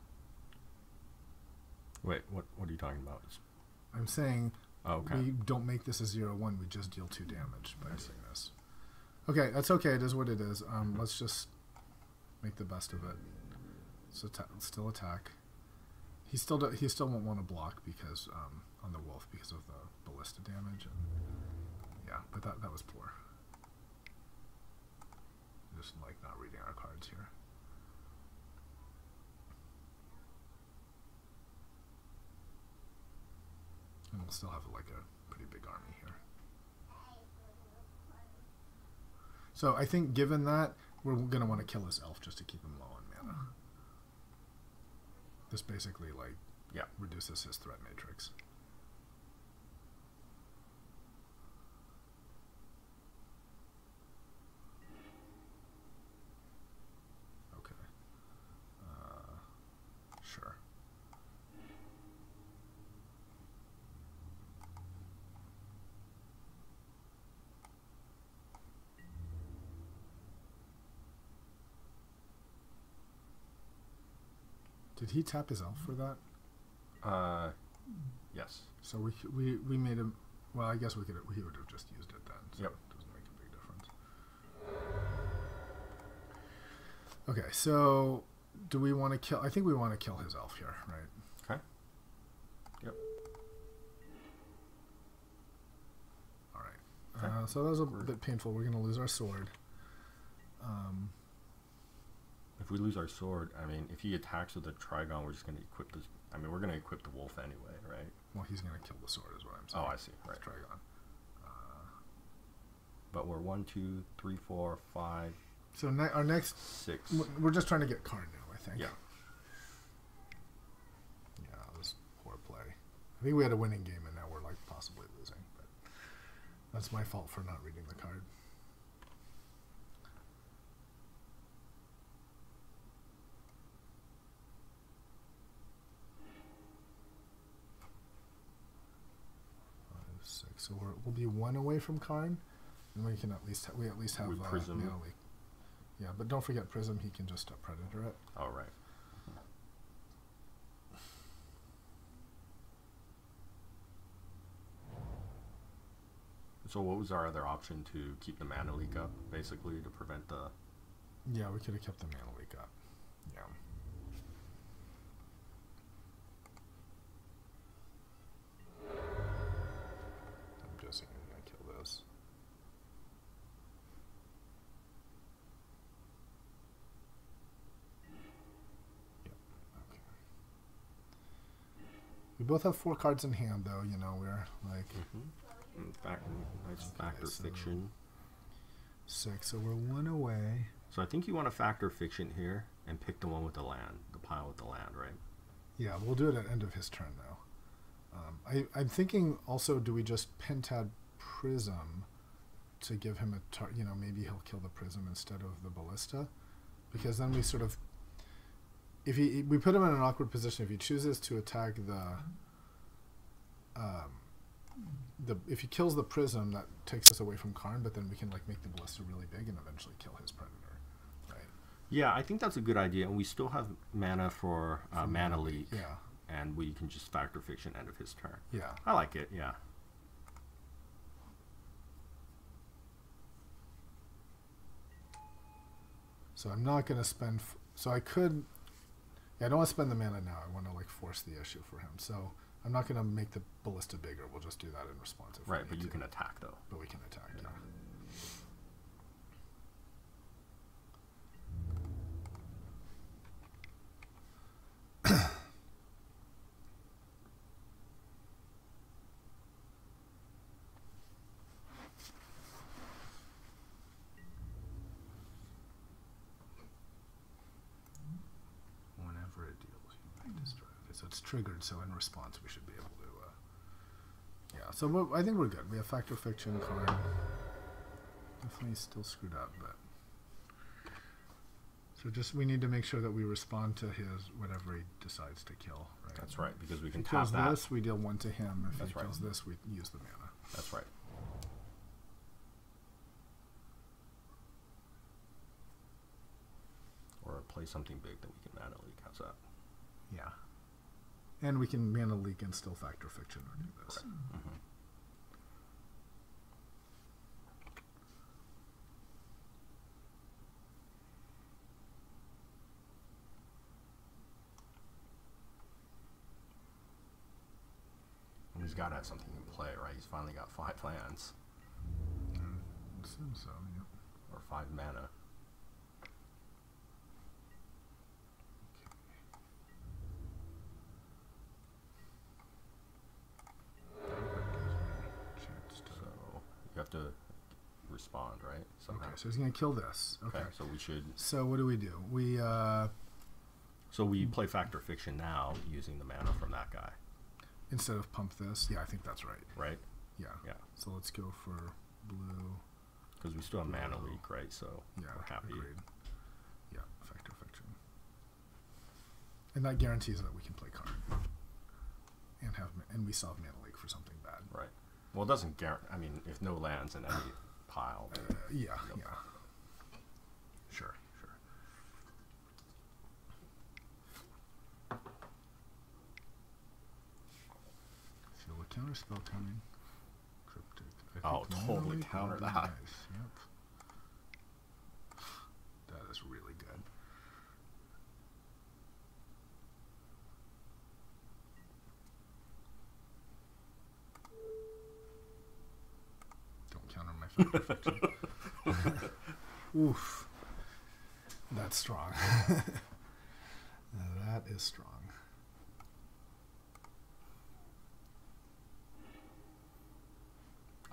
Wait, what are you talking about? I'm saying we don't make this a 0/1. We just deal 2 damage by doing this. Okay, that's okay. It is what it is. Let's just make the best of it. So still attack. He still won't want to block because on the wolf because of the ballista damage. And yeah, but that was poor. Just like not reading our cards here. And we'll still have like a pretty big army here. So I think given that, we're gonna want to kill his elf just to keep him low on mana. This basically like reduces his threat matrix. Okay. Sure. Did he tap his elf for that? Yes. So we made him. Well, I guess he would have just used it then. So Yep. It doesn't make a big difference. Okay, so do we want to kill? I think we want to kill his elf here, right? Okay. Yep. All right. Okay. So that was a bit painful. We're going to lose our sword. If we lose our sword, I mean, if he attacks with a Trigon, we're just going to equip this. I mean, we're going to equip the wolf anyway, right? Well, he's going to kill the sword, is what I'm saying. Oh, I see. Right. Trigon. But we're 1, 2, 3, 4, 5. So our next 6. We're just trying to get Karn now, I think. Yeah. Yeah, it was poor play. I think we had a winning game, and now we're like possibly losing. But that's my fault for not reading the card. So we'll be 1 away from Karn, and we can at least have Prism. mana leak. Yeah, but don't forget Prism. He can just Predator it. All right. So what was our other option to keep the mana leak up, basically, to prevent the... Yeah, we could have kept the mana leak up. Yeah. I'm guessing I'm going to kill this. Yep, okay. We both have 4 cards in hand, though, you know, we're like... In fact, nice factor fiction. 6, so we're 1 away. So I think you want to factor fiction here and pick the one with the land, the pile with the land, right? Yeah, we'll do it at end of his turn, though. I'm thinking also, do we just pentad Prism to give him a maybe he'll kill the Prism instead of the Ballista? Because then we sort of... we put him in an awkward position. If he chooses to attack if he kills the Prism, that takes us away from Karn, but then we can like make the Ballista really big and eventually kill his Predator, right? Yeah, I think that's a good idea, and we still have mana for mana leak. Yeah. And we can just factor fiction end of his turn. Yeah. I like it, yeah. So I'm not going to spend... so I could... Yeah, I don't want to spend the mana now. I want to like force the issue for him. So I'm not going to make the Ballista bigger. We'll just do that in response. Right, but you can attack, though. But we can attack, yeah. Whenever it deals, you may destroy it. So it's triggered, so in response we should be able to... yeah, so I think we're good. We have Factor Fiction, Karn. Definitely still screwed up, but... so just we need to make sure that we respond to his whatever he decides to kill, right? That's right, because we can if he tap kills that. this, we deal 1 to him. If That's he kills this, we use the mana. That's right. Or play something big that we can mana leak. How's that? Yeah. And we can mana leak and still Factor Fiction or do this. Right. Mm-hmm. He's got to have something in play, right? He's finally got 5 lands. It seems so, yeah. Or 5 mana. So you have to respond, right? Somehow. Okay, so he's going to kill this. Okay, so we should. So what do? We So we play Fact or Fiction now using the mana from that guy. Instead of pump this? Yeah, I think that's right. Right? Yeah. Yeah. So let's go for blue. Because we still have mana leak, right? So yeah, we're happy. Agreed. Yeah, Fact or Fiction. And that guarantees that we can play card. And we still have mana leak for something bad. Right. Well, it doesn't guarantee. I mean, if no lands in any pile. Yeah. Sure. Feel a counterspell coming. Cryptic. Oh, totally counter that. Nice. Yep. That is really good. Don't counter my Fact or Fiction. Oof. That's strong. That is strong.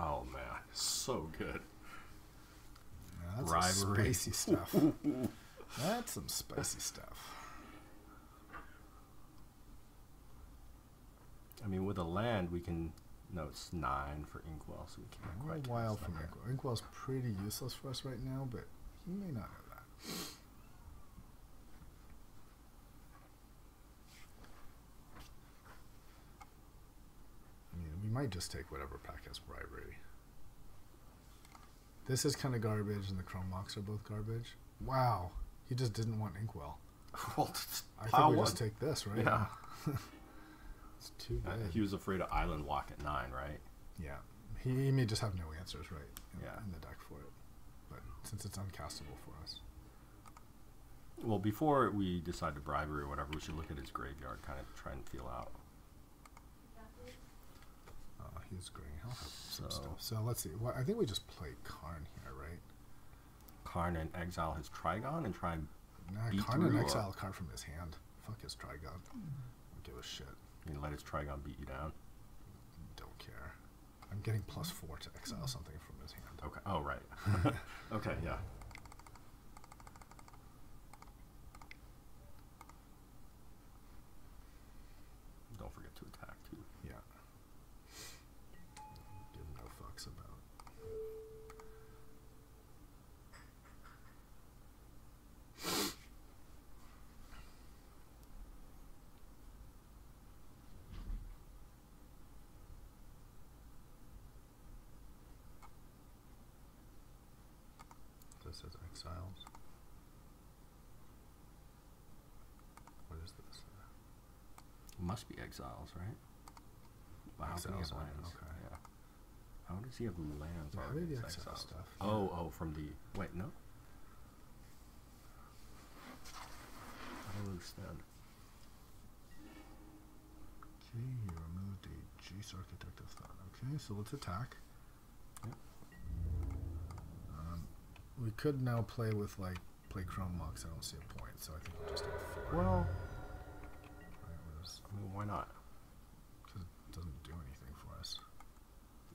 Oh man, so good. Yeah, that's some spicy stuff. That's some spicy stuff. I mean, with a land, we can. No, it's 9 for Inkwell, so we can't quite. A while from Inkwell. Inkwell's pretty useless for us right now, but he may not know that. I mean, we might just take whatever pack has Bribery. This is kind of garbage, and the Chrome Mox are both garbage. Wow, he just didn't want Inkwell. Well, I think we just take this, right? Yeah. It's too good. He was afraid of Island Walk at 9, right? Yeah. He may just have no answers, right? In the deck for it. But since it's uncastable for us. Well, before we decide to bribery or whatever, we should look at his graveyard, kind of try and feel out. He's green. He'll have some stuff. So let's see. Well, I think we just play Karn here, right? Karn and exile his Trigon and try and beat Karn and exile a card from his hand. Fuck his Trigon. Don't give a shit. You let his Trigon beat you down? Don't care. I'm getting +4 to exile something from his hand. Okay. Oh, right. Okay, yeah. Don't forget to attack, too. Yeah. Give no fucks about. This says exiles. What is this? It must be exiles, right? Wow, how can he have lands? Okay. Yeah. How does he have lands? Yeah, already? maybe exile stuff. Oh, from the... Wait, no? I don't understand. Okay, you removed a Jace Architect of Thought. Okay, so let's attack. Yep. We could now play with, play Chrome Mox. I don't see a point, so I think we'll just take 4. Well... Right, I mean, why not? Because it doesn't do anything for us.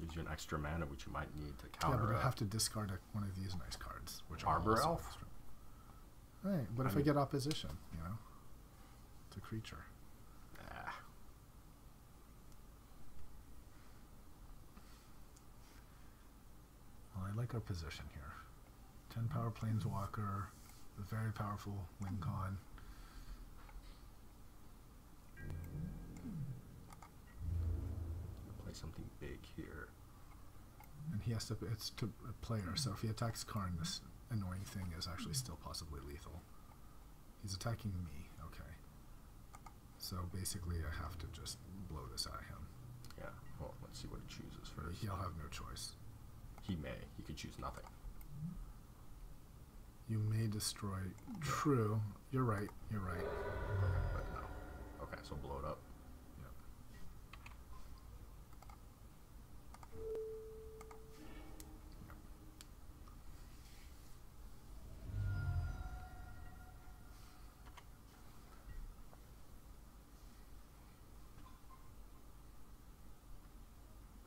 Gives you an extra mana, which you might need to counter. Yeah, but I have to discard one of these nice cards, which Arbor are also Elf? extra. Right, but if I get opposition, it's a creature. Ah. Well, I like our position here. 10 power Planeswalker, the very powerful Wincon. Play something big here. And he has to, it's to a player, so if he attacks Karn, this annoying thing is actually still possibly lethal. He's attacking me, okay. So basically I have to just blow this at him. Yeah, well, let's see what he chooses first. He'll have no choice. He may. He could choose nothing. You may destroy. True. You're right. You're right. Okay, but no. Okay, so blow it up. Yep.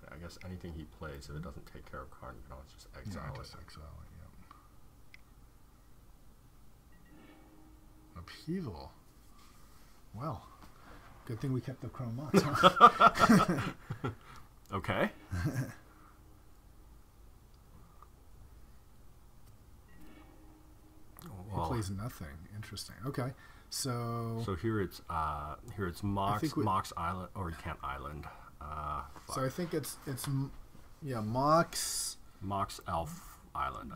Okay, I guess guess anything he plays, if it doesn't take care of card, you can always just exile it. Just exile it, Upheaval. Well, good thing we kept the Chrome Mox, huh? Okay. He plays nothing. Interesting. Okay. So here it's Mox Island, or you can't Island. So I think it's Mox Elf Island.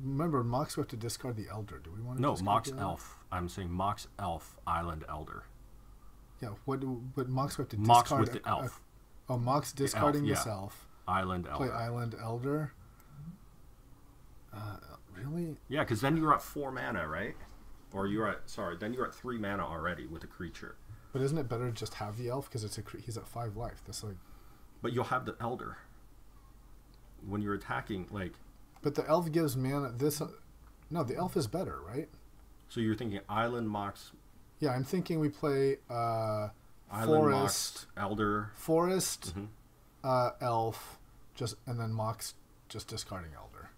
Remember Mox we have to discard the Elder? Do we want to? No, Mox Elf. I'm saying Mox Elf Island Elder. Yeah. But Mox we have to discard Mox with the elf. Mox discarding this elf. Island Elder. Play Island Elder. Really? Yeah, because then you're at 4 mana, right? Or then you're at 3 mana already with a creature. But isn't it better to just have the elf because he's at 5 life? That's like. But you'll have the Elder when you're attacking, like. But the elf gives mana. No, the elf is better, right? So you're thinking Island Mox. Yeah, I'm thinking we play Island Forest, Mox, Elder, Forest, Elf, and then Mox just discarding Elder.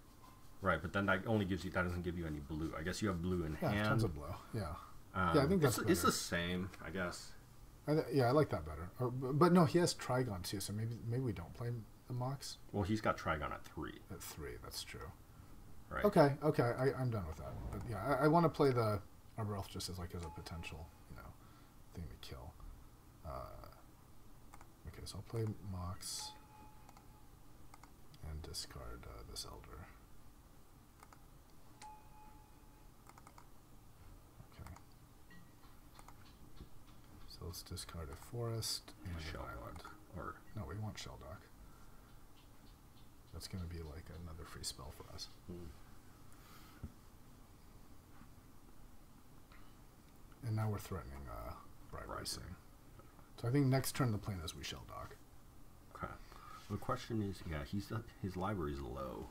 Right, but then that doesn't give you any blue. I guess you have blue in hand. Tons of blue. Yeah. I think that's it's the same, I guess. I like that better. But no, he has Trigon too, so maybe we don't play the Mox. Well, he's got Trigon at 3. At 3, that's true. Right. Okay, I'm done with that. But yeah, I want to play the Arbor Elf just as a potential, thing to kill. Okay, so I'll play Mox and discard this Elder. Let's discard a Forest and an Island. No, we want Shelldock. That's going to be like another free spell for us. And now we're threatening Bribery Sing. So I think next turn the plan is we Shelldock. Okay. The question is, his library is low.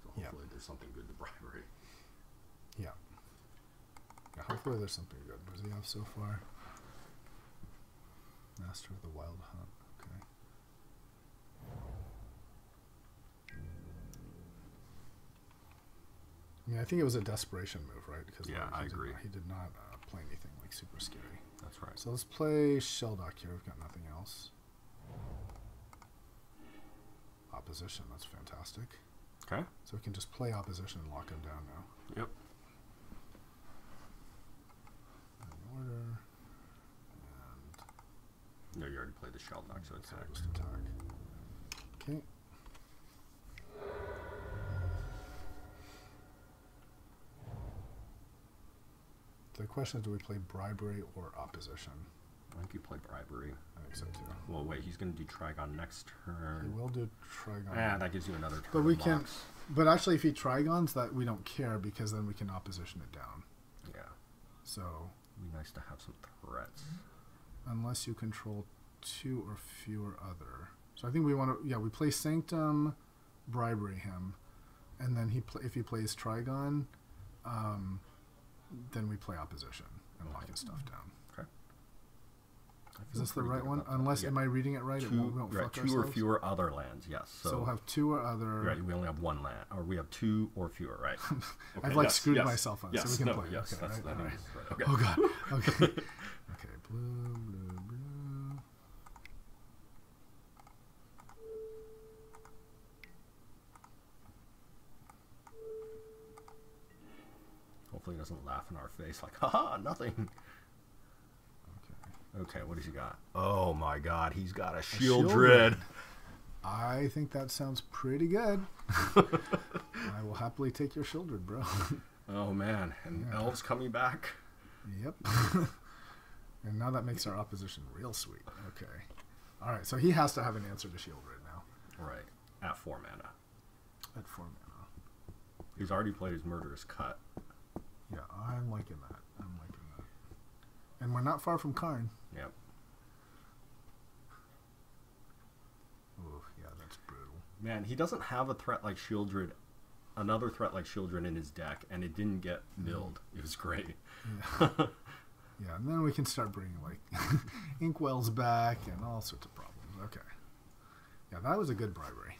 So hopefully there's something good to Bribery. Yeah. Hopefully there's something good. What does he have so far? Master of the Wild Hunt. Okay. I mean, I think it was a desperation move, right? Because I agree. He did not play anything like super scary. That's right. So let's play Shelldock here. We've got nothing else. Opposition. That's fantastic. Okay. So we can just play opposition and lock him down now. Yep. Order. No, you already played the Shelldock, so it's just attack. Okay. The question is, do we play Bribery or Opposition? I think you play Bribery. I think so too. Well, wait, he's going to do Trigon next turn. He will do Trigon. That gives you another turn. But we can. But actually, if he Trigons, that we don't care because then we can Opposition it down. Yeah. So. It'd be nice to have some threats. Unless you control 2 or fewer other. So I think we want to. Yeah, we play Sanctum, Bribery him, and then if he plays Trigon, then we play Opposition and lock his stuff down. Okay. Is this the right one? Unless, am I reading it right? We won't fuck 2 ourselves? or fewer other lands, yes. So we'll have 2 or other. Right, we only have 1 land, or we have 2 or fewer, right? Okay, I've screwed myself up, so we can play. Yes, okay, that's right? Okay. Oh god. Okay. Okay. Blue. Hopefully he doesn't laugh in our face like, haha, nothing. Okay, what has he got? Oh my god, he's got a Shieldred. I think that sounds pretty good. I will happily take your Shieldred, bro. Oh man, and Elves coming back? Yep. And now that makes our opposition real sweet. Okay. Alright, so he has to have an answer to Shieldred now. Right, at 4 mana. At 4 mana. He's already played his Murderous Cut. Yeah, I'm liking that. And we're not far from Karn. Yep. Ooh, yeah, that's brutal. Man, he doesn't have a threat like Shieldred, another threat like Shieldred in his deck, and it didn't get milled. It was great. Yeah. Yeah, and then we can start bringing, like, Inkwell's back and all sorts of problems. Okay. Yeah, that was a good bribery.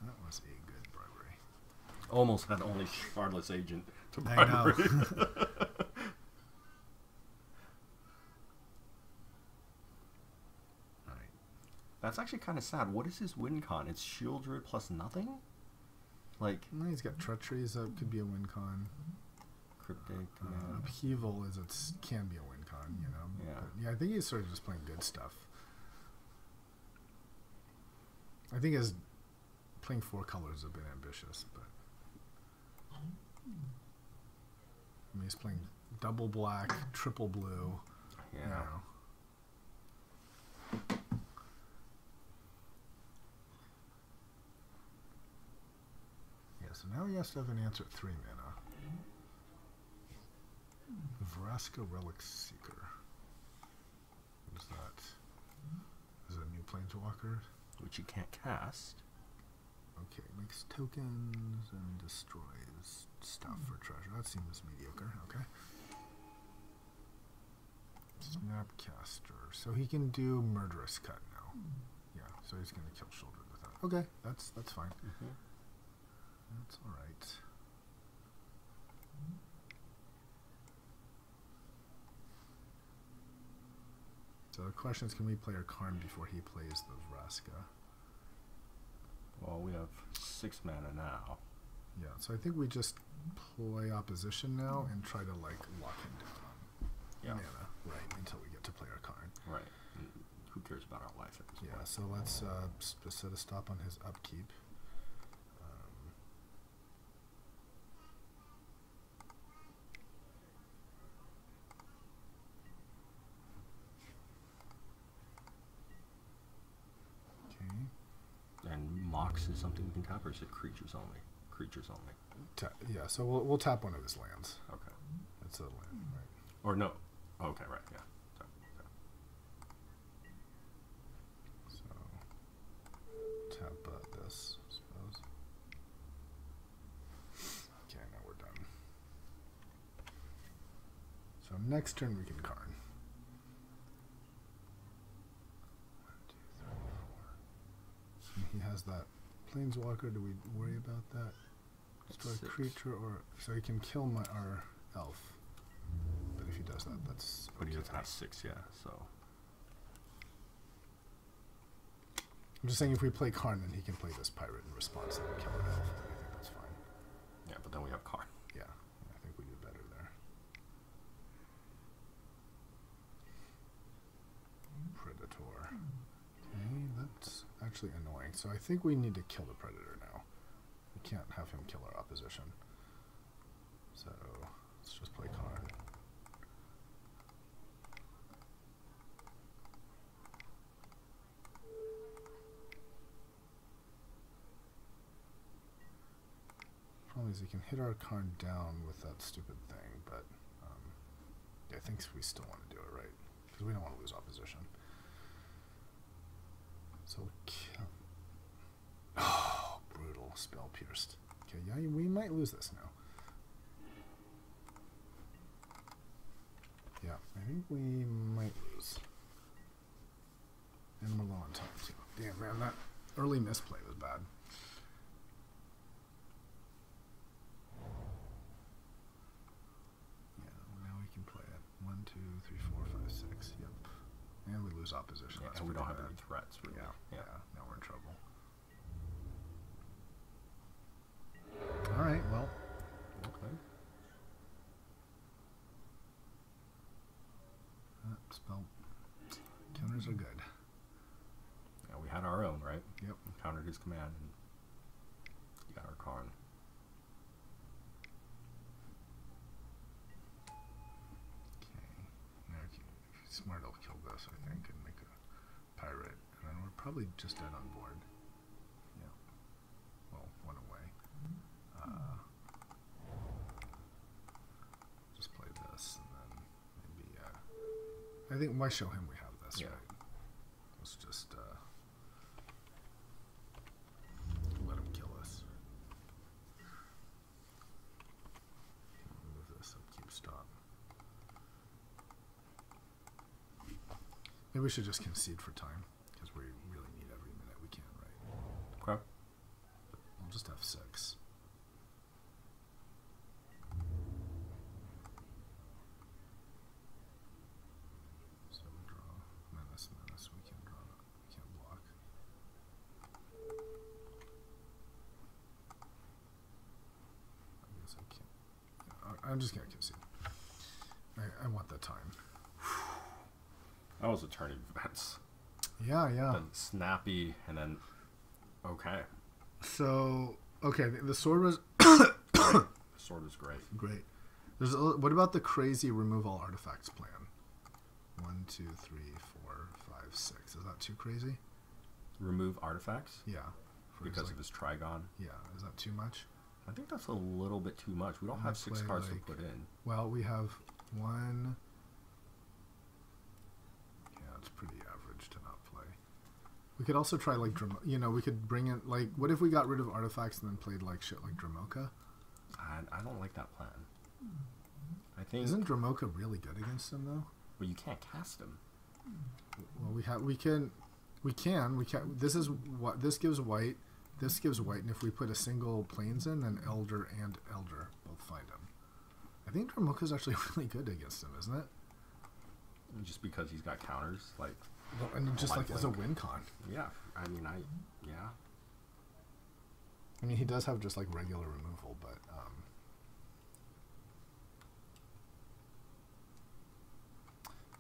That was a good bribery. Almost had only Shardless Agent to I know. bribery. Right. That's actually kind of sad. What is his win con? It's Shieldred plus nothing? Like... No, he's got Treachery, so it could be a win con. Cryptic. Upheaval can be a win con, you know. Yeah. But yeah, I think he's sort of just playing good stuff. I think his playing 4 colors is a bit ambitious, but I mean, he's playing double black, triple blue. Yeah. You know. Yeah, so now he has to have an answer at 3 mana. Vraska Relic Seeker. What is that? Is it a new Planeswalker? Which you can't cast. Okay, makes tokens and destroys stuff for treasure. That seems mediocre. Okay. Snapcaster. So he can do Murderous Cut now. Yeah, so he's going to kill Shieldred with that. Okay, that's fine. That's all right. So the question is, can we play our Karn before he plays the Vraska? Well, we have 6 mana now. Yeah, so I think we just play opposition now and try to like lock him down on mana, right, until we get to play our Karn. Right. And who cares about our life at this point? Yeah, so let's set a stop on his upkeep. And Mox is something we can tap, or is it creatures only? Creatures only. Yeah, so we'll tap one of his lands. Okay. It's a land, right? Or no. Oh, okay, right, yeah. So tap this, I suppose. Okay, now we're done. So next turn we can Karn. 1, 2, 3, 4. And he has that Planeswalker. Do we worry about that? Destroy a creature, or so he can kill our elf. But if he does that, that's. But he doesn't have 6, yeah. So I'm just saying, if we play Karn, then he can play this pirate in response and kill an elf. And I think that's fine. yeah, but then we have Karn. Yeah, I think we do better there. Predator. Okay, that's actually annoying. So I think we need to kill the Predator now. We can't have him kill our opposition. So let's just play Karn. Problem is he can hit our Karn down with that stupid thing, but I think we still want to do it, right? Because we don't want to lose opposition. So kill. Oh, brutal. Spell pierced. Okay, yeah, we might lose this now. Yeah, I think we might lose. And we're low on time too. Damn, man, that early misplay was bad. We can play it. 1, 2, 3, 4, 5, 6. Yep. And we lose opposition. Yeah, That's and we don't have bad. any threats, really. Yeah. Now we're in trouble. All right. Well. Okay. Spell counters are good. Yeah, we had our own, right? Yep. We countered his command and got our Karn. Smart, I'll kill this, I think, and make a pirate. And then we're probably just dead on board. Yeah. Well, one away. Just play this, and then maybe, I think, why show him we have this, Yeah. right? Let's just, let him kill us. Move this upkeep stop. Maybe we should just concede for time, because we really need every minute we can, right? I'm just gonna concede. I want the time. That was a turn of events. Yeah, yeah. Then snappy, and then okay. So okay, the sword was The sword is great. great. What about the crazy remove all artifacts plan? 1, 2, 3, 4, 5, 6. Is that too crazy? Remove artifacts? Yeah. Because of his Trigon? Yeah. Is that too much? I think that's a little bit too much. We don't have 6 cards to put in. Well, we have 1. Yeah, it's pretty average to not play. We could also try like we could bring in like, what if we got rid of artifacts and then played like shit like Dramoka? I don't like that plan. I think isn't Dramoka really good against him though? But you can't cast him. Well, we can. This is what this gives white. This gives white, and if we put a single plains in, then Elder and Elder both find him. I think Dramoka's actually really good against him, isn't it? Just because he's got counters, like. And just like as a win con. Yeah, I mean, yeah. I mean, he does have just like regular removal, but.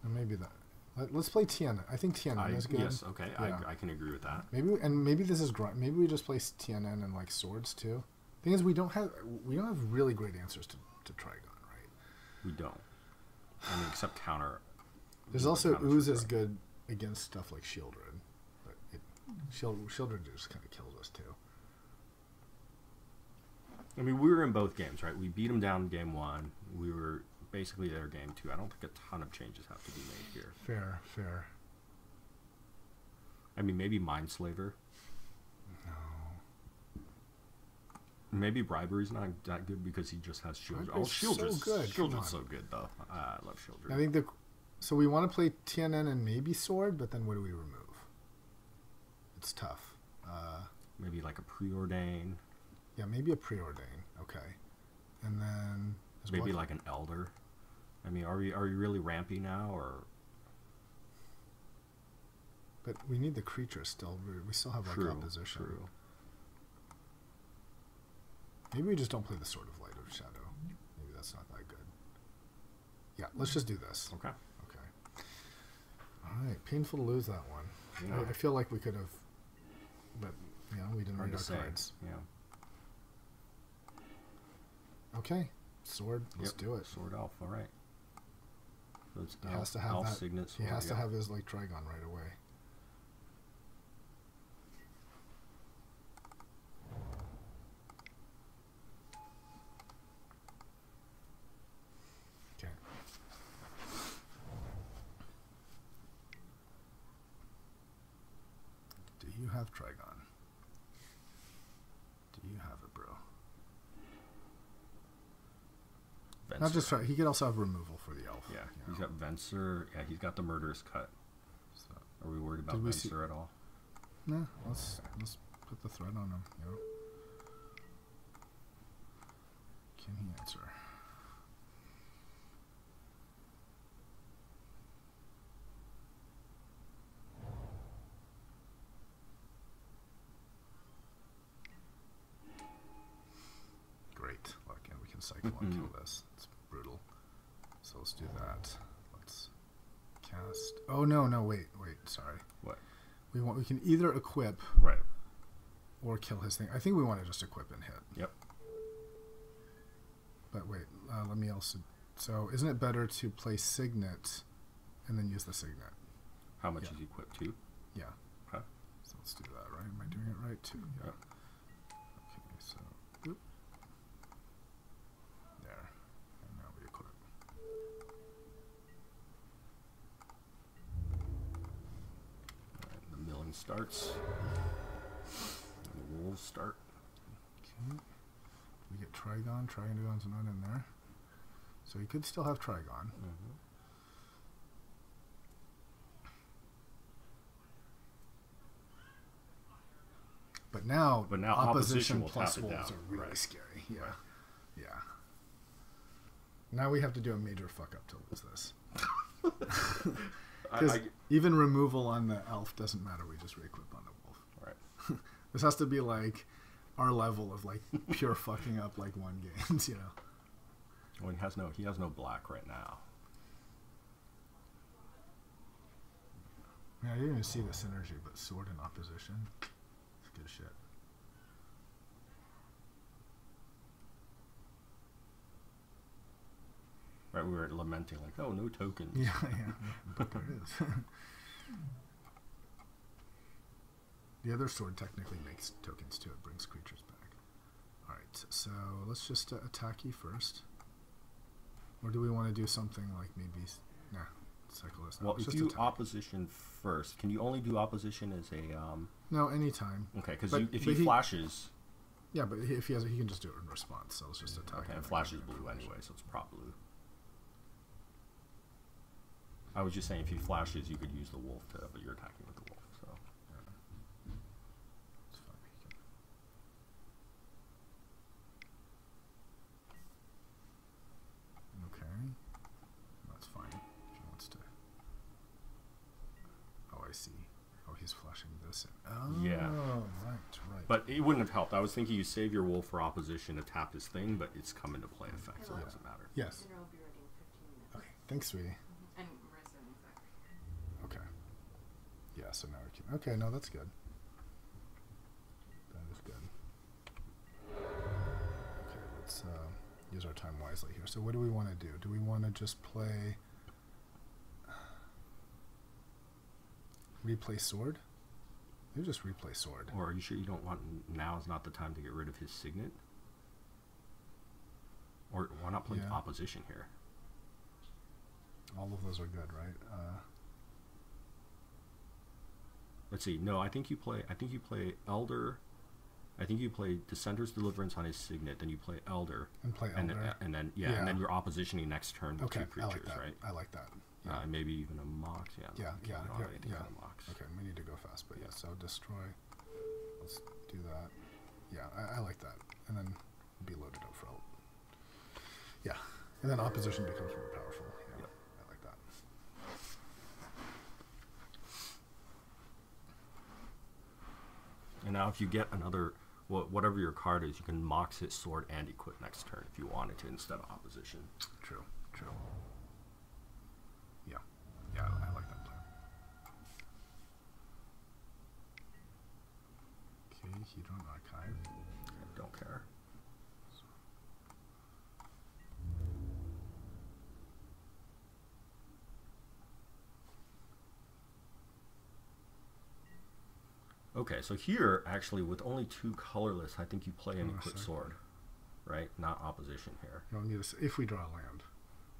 And maybe that. Let's play Tiana. I think Tiana is good. Yes, okay, yeah. I can agree with that. Maybe this is maybe we just play Tiana and like swords too. Thing is, we don't have really great answers to Trigon, right? We don't. I mean, except counter. There's also Ooze is good against stuff like Shieldred, but Shieldred just kind of kills us too. I mean, we were in both games, right? We beat him down in game 1. We were basically there game 2. I don't think a ton of changes have to be made here. Fair. I mean, maybe Mindslaver. No. Maybe Bribery's not that good because he just has Shieldred. Oh, Shieldred's so good. Shieldred's so good, though. I love Shieldred. I think so we want to play TNN and maybe Sword, but then what do we remove? It's tough. Maybe like a Preordain. Yeah, maybe a Preordain. Okay. And then... Maybe like an Elder. I mean, are we really rampy now, or... But we need the creature still. We still have like opposition. True. Maybe we just don't play the Sword of Light or Shadow. Maybe that's not that good. Yeah, let's just do this. Okay. All right. Painful to lose that one. Yeah. I feel like we could have, but we didn't read our cards. Yeah. Okay. Sword. Let's do it. Sword Elf. All right. So it's he has to have Elf that. Signet Sword, He has to have his like Trigon right away. Okay. Do you have Trigon? Do you have it, bro? Venser. Not just try. He could also have removal for the elf. Yeah, he's got Venser. Yeah, he's got the Murderous Cut. So, are we worried about Venser at all? No, let's put the threat on him. Can he answer? Great. Again, we can cycle and kill this. It's brutal. So let's do that. Let's cast. Oh no, wait. Sorry. What? We can either equip right or kill his thing. I think we want to just equip and hit. Yep. But wait, let me also. So isn't it better to play Signet and then use the Signet? How much is he equipped to? Yeah. Okay. So let's do that, right? Am I doing it right? 2. Yeah. Yep. Okay, so. Boop. There. And now we equip. Right, the milling starts. And the wolves start. Okay. We get Trigon. Trigon's not in there. So he could still have Trigon. Mm-hmm. But now opposition will plus tap it wolves down. are really Right. scary. Yeah. Right. Yeah. Now we have to do a major fuck up to lose this. Because even removal on the elf doesn't matter. We just re-equip on the wolf. Right. This has to be like our level of like pure fucking up like 1 games, Well, he has no black right now. Yeah, I didn't even see the synergy, but sword in opposition. It's good shit. Right, we were lamenting like, oh, no tokens. Yeah, but there it is. The other sword technically makes tokens too. It brings creatures back. All right, so let's just attack you first. Or do we want to do something like maybe... Nah, cycle this. Well, if you opposition first, can you only do opposition as a... No, anytime. Okay, because if he flashes... Yeah, but if he has, he can just do it in response, so let's just attack him. Okay, flash is blue anyway, so it's prop blue. I was just saying if he flashes, you could use the wolf, but you're attacking with the wolf, so... It's fine. Okay. That's fine. If he wants to... Oh, I see. Oh, he's flashing this in. Oh, yeah. Right. But it wouldn't have helped. I was thinking you save your wolf for opposition to tap his thing, but it's come into play effect, so it doesn't matter. Yes. Dinner will be ready in 15 minutes. Okay. Thanks, sweetie. And Marissa and Zach are here. Okay. Yeah, so now we can... Okay, no, that's good. That is good. Okay, let's use our time wisely here. So what do we want to do? Do we want to just play... Replay sword? Maybe just replay sword. Or are you sure you don't want... Now is not the time to get rid of his signet? Or why not play opposition here? All of those are good, right? Let's see. No, I think you play Elder. I think you play Dissenter's Deliverance on his signet, then you play Elder. And play Elder. And then you're oppositioning next turn with two creatures, I like that. right? I like that. Yeah. Maybe even a Mox. Yeah. Mox. Okay, we need to go fast, but yeah. So destroy. Let's do that. Yeah, I like that. And then be loaded up for ult. Yeah, and then opposition becomes more powerful. Yeah, yep. I like that. And now if you get another, whatever your card is, you can Mox hit sword and equip next turn if you wanted to instead of opposition. True. Yeah, I like that plan. Okay, Hedron Archive. I don't care. Okay, so here, actually, with only two colorless, I think you play an equipped sword, right? Not opposition here. You don't need to, if we draw land.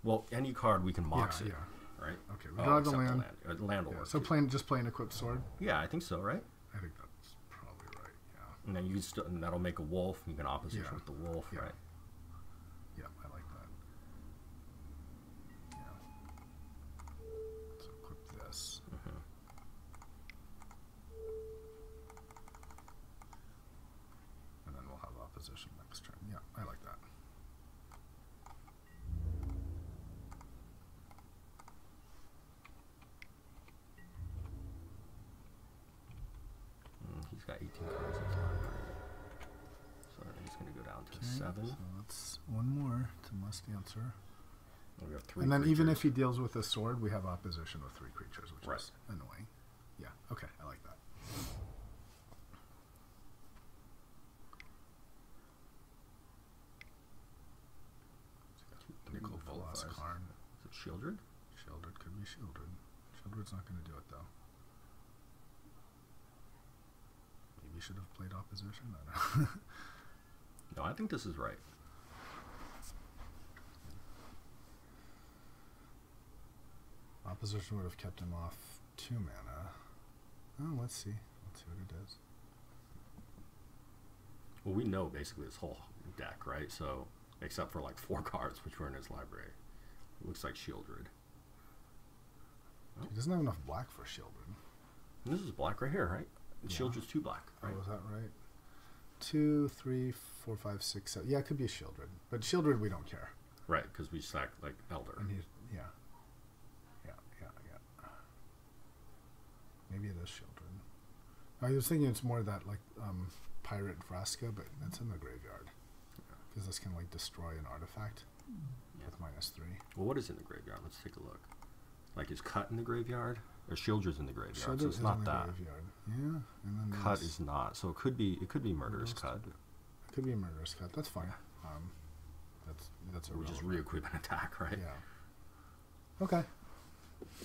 Well, any card we can Mox it, right? Okay, we draw the land. Land will work. So just plain equipped sword? Yeah, I think so, right? I think that's probably right, yeah. And then you and that'll make a wolf, and you can opposition with the wolf, right? Yeah, I like that. Yeah. So equip this. And then we'll have opposition next turn. Yeah, I like that. He's got 18 cards in his library. So he's going to go down to 7. So that's one more to must answer. We have 3 and then creatures. even if he deals with a sword, we have opposition with 3 creatures, which is annoying. Yeah, okay, I like that. Nickel Velas card. Is it Shieldred? Shieldred could be Shieldred. Shieldred's not going to do it though. Maybe should have played opposition. I don't know. No, I think this is right. Opposition would have kept him off 2 mana. Oh, let's see. Let's see what it does. Well, we know basically this whole deck, right? So, except for like 4 cards which were in his library. It looks like Shieldred. Oh. He doesn't have enough black for Shieldred. And this is black right here, right? And Shieldred's 2 black, right? Oh, is that right? 2, 3, 4, 5, 6, 7. Yeah, it could be a Shieldred. But Shieldred, we don't care. Right, because we stack like Elder. And he's, yeah. Maybe it is Shieldred. I was thinking it's more that like Pirate Vraska, but it's in the graveyard. because this can like destroy an artifact with -3. Well, what is in the graveyard? Let's take a look. Like, is Cut in the graveyard? Or Shieldred's in the graveyard, Shieldred so it's is not in the that. graveyard. Yeah, and then Cut is not, so it could be Murderous Cut. It could be a Murderous Cut. That's fine. That's a. We just re-equip an attack, right? Yeah. Okay.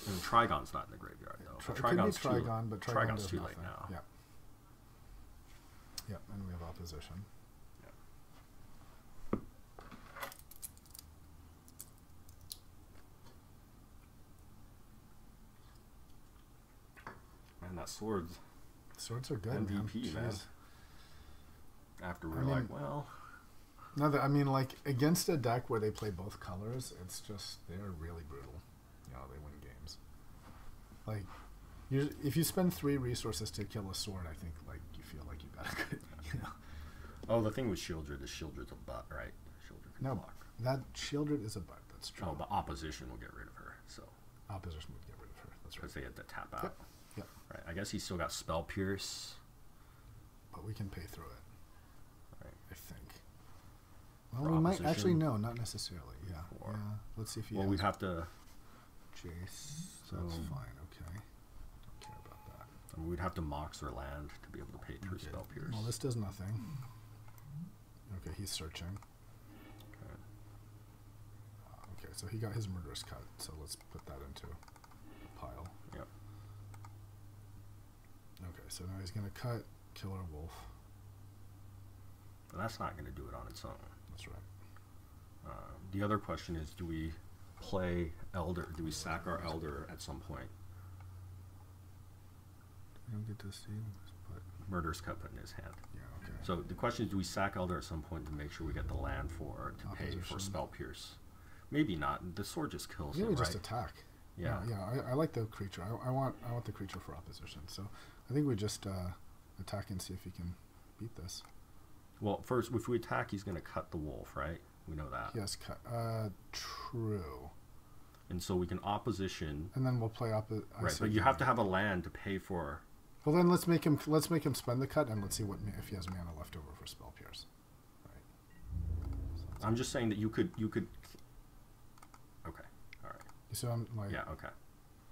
And Trigon's not in the graveyard though. It could be Trigon, but Trigon's does too nothing. late now. Yeah. Yep, and we have opposition. Man, that swords are good. MVP, man. After we're well. No, I mean, like against a deck where they play both colors, it's just they're really brutal. You know, they win games. Like, if you spend 3 resources to kill a sword, I think like you feel like you got a good. You know. Oh, the thing with Shieldred is Shieldred's a butt, right? Shieldred can block. That Shieldred is a butt. That's true. Oh, but opposition will get rid of her. So opposition would get rid of her. That's right. Because they had to tap out. Yep. Right. I guess he's still got Spell Pierce. But we can pay through it. Right. I think. Well, we might actually not necessarily. Yeah. Yeah. Let's see if he. Well, we'd have to. Jace. So that's fine. Okay. Don't care about that. I mean, we'd have to Mox or land to be able to pay through Spell Pierce. Well, this does nothing. Okay, he's searching. Okay, so he got his Murderous Cut. So let's put that into a pile. Yep. Okay, so now he's gonna cut Killer Wolf. But that's not going to do it on its own. That's right. The other question is, do we play Elder? Do we sack our Elder at some point? You don't get to see. But Murderous Cut put in his hand. yeah. Okay. So the question is, do we sack Elder at some point to make sure we get the land to pay for Spell Pierce? Maybe not. The sword just kills him, we right? just attack. Yeah. I like the creature. I want the creature for opposition. So I think we just attack and see if he can beat this. Well, first, if we attack, he's going to cut the wolf, right? We know that. Yes, cut. True. And so we can opposition. And then we'll play opposite. Right, but you have to have a land to pay for. Well, then let's make him spend the cut, and let's see if he has mana left over for Spell Pierce. Right. So I'm just saying that you could. Okay. All right. So I'm like. Yeah. Okay.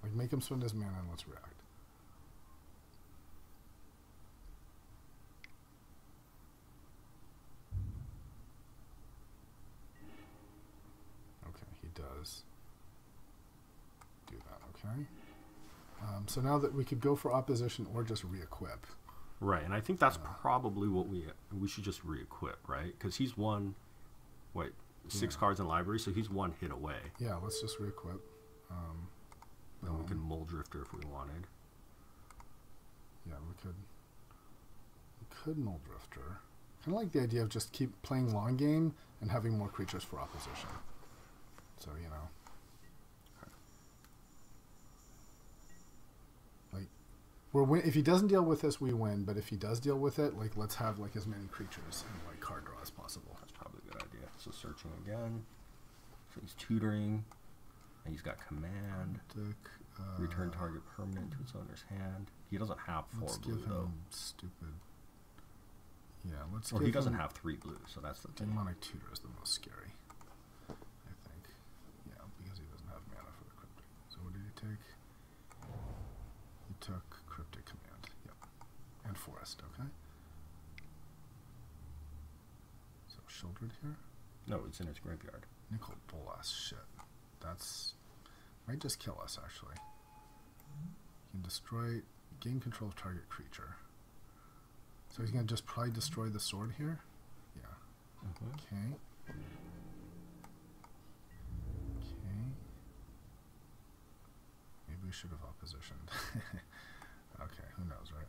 Like make him spend his mana, and let's react. Does do that, okay? So now that we could go for opposition or just re-equip. Right, and I think that's probably what we should just re-equip, right? Because he's won, 6 cards in library, so he's 1 hit away. Yeah, let's just re-equip. Then we can Muldrifter if we wanted. Yeah, we could Muldrifter. Kind of like the idea of just keep playing long game and having more creatures for opposition. So, you know. Like, if he doesn't deal with this, we win. But if he does deal with it, like, let's have, like, as many creatures and, like, card draw as possible. That's probably a good idea. So, searching again. So, he's tutoring. And he's got command. Return target permanent to its owner's hand. He doesn't have 4 blue, though. Stupid. Yeah, let's Or he doesn't have 3 blue, so that's the thing. Demonic Tutor is the most scary. Take. He took Cryptic Command. Yep. And Forest, okay? So Shieldred here? No, it's in its graveyard. Nickel Bolas, shit. That's might just kill us actually. You can gain control of target creature. So he's gonna just probably destroy the sword here? Yeah. Okay. We should have oppositioned. Okay, who knows, right?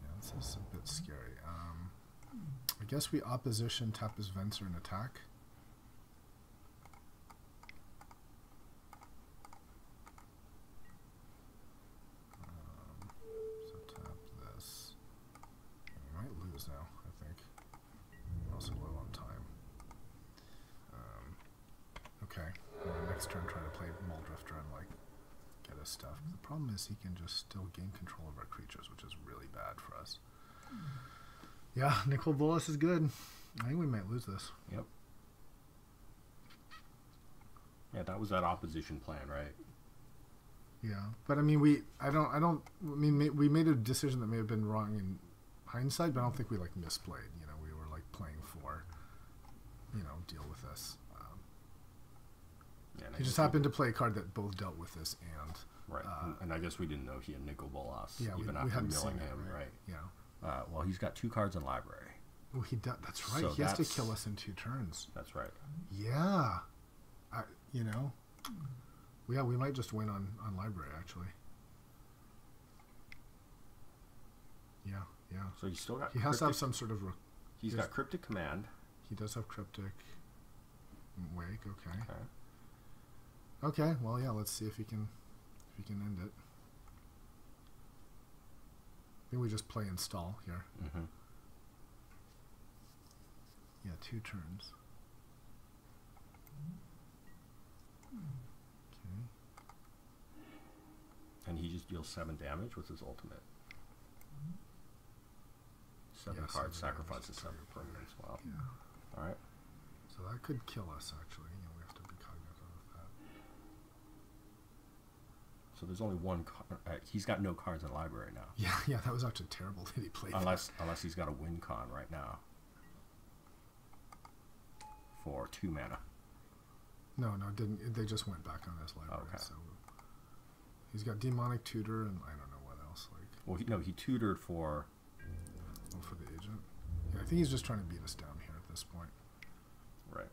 Yeah, this is a bit scary. I guess we opposition, tap his Venser, and attack. So tap this. We might lose now, I think. We're also low on time. Okay, next turn try to play Muldrifter and like get his stuff. The problem is he can just still gain control of our creatures, which is really bad for us. Yeah, Nicol Bolas is good. I think we might lose this. Yep. Yeah, that was that opposition plan, right? Yeah, but I mean, we made a decision that may have been wrong in hindsight, but I don't think we like misplayed. You know, we were like playing for, you know, deal with this. Yeah, he just happened to play a card that both dealt with this and. Right, and I guess we didn't know he had Nicol Bolas, yeah, even we after hadn't milling seen it, him, right? Yeah. Well, he's got 2 cards in library. Well, he does. That's right. So he has to kill us in 2 turns. That's right. Yeah. You know. Yeah, we might just win on library, actually. Yeah, yeah. So he's still got. He has to have some sort of. He's got Cryptic Command. He does have Cryptic Wake. Okay. Okay. Okay. Well, yeah. Let's see if he can end it. I think we just play install here. Mm-hmm. Yeah, 2 turns. Okay. And he just deals 7 damage with his ultimate. 7 cards, 7 sacrifices 7 permanents. Wow. Yeah. All right. So that could kill us, actually. You know, we have to be cognizant of that. So there's only 1 card. He's got no cards in library now. Yeah, yeah, that was actually terrible that he played. Unless he's got a win con right now. For 2 mana. No, didn't. They just went back on his library. Okay. So he's got Demonic Tutor and I don't know what else. Like. Well, he tutored for. Oh, for the agent. Yeah, I think he's just trying to beat us down here at this point. Right.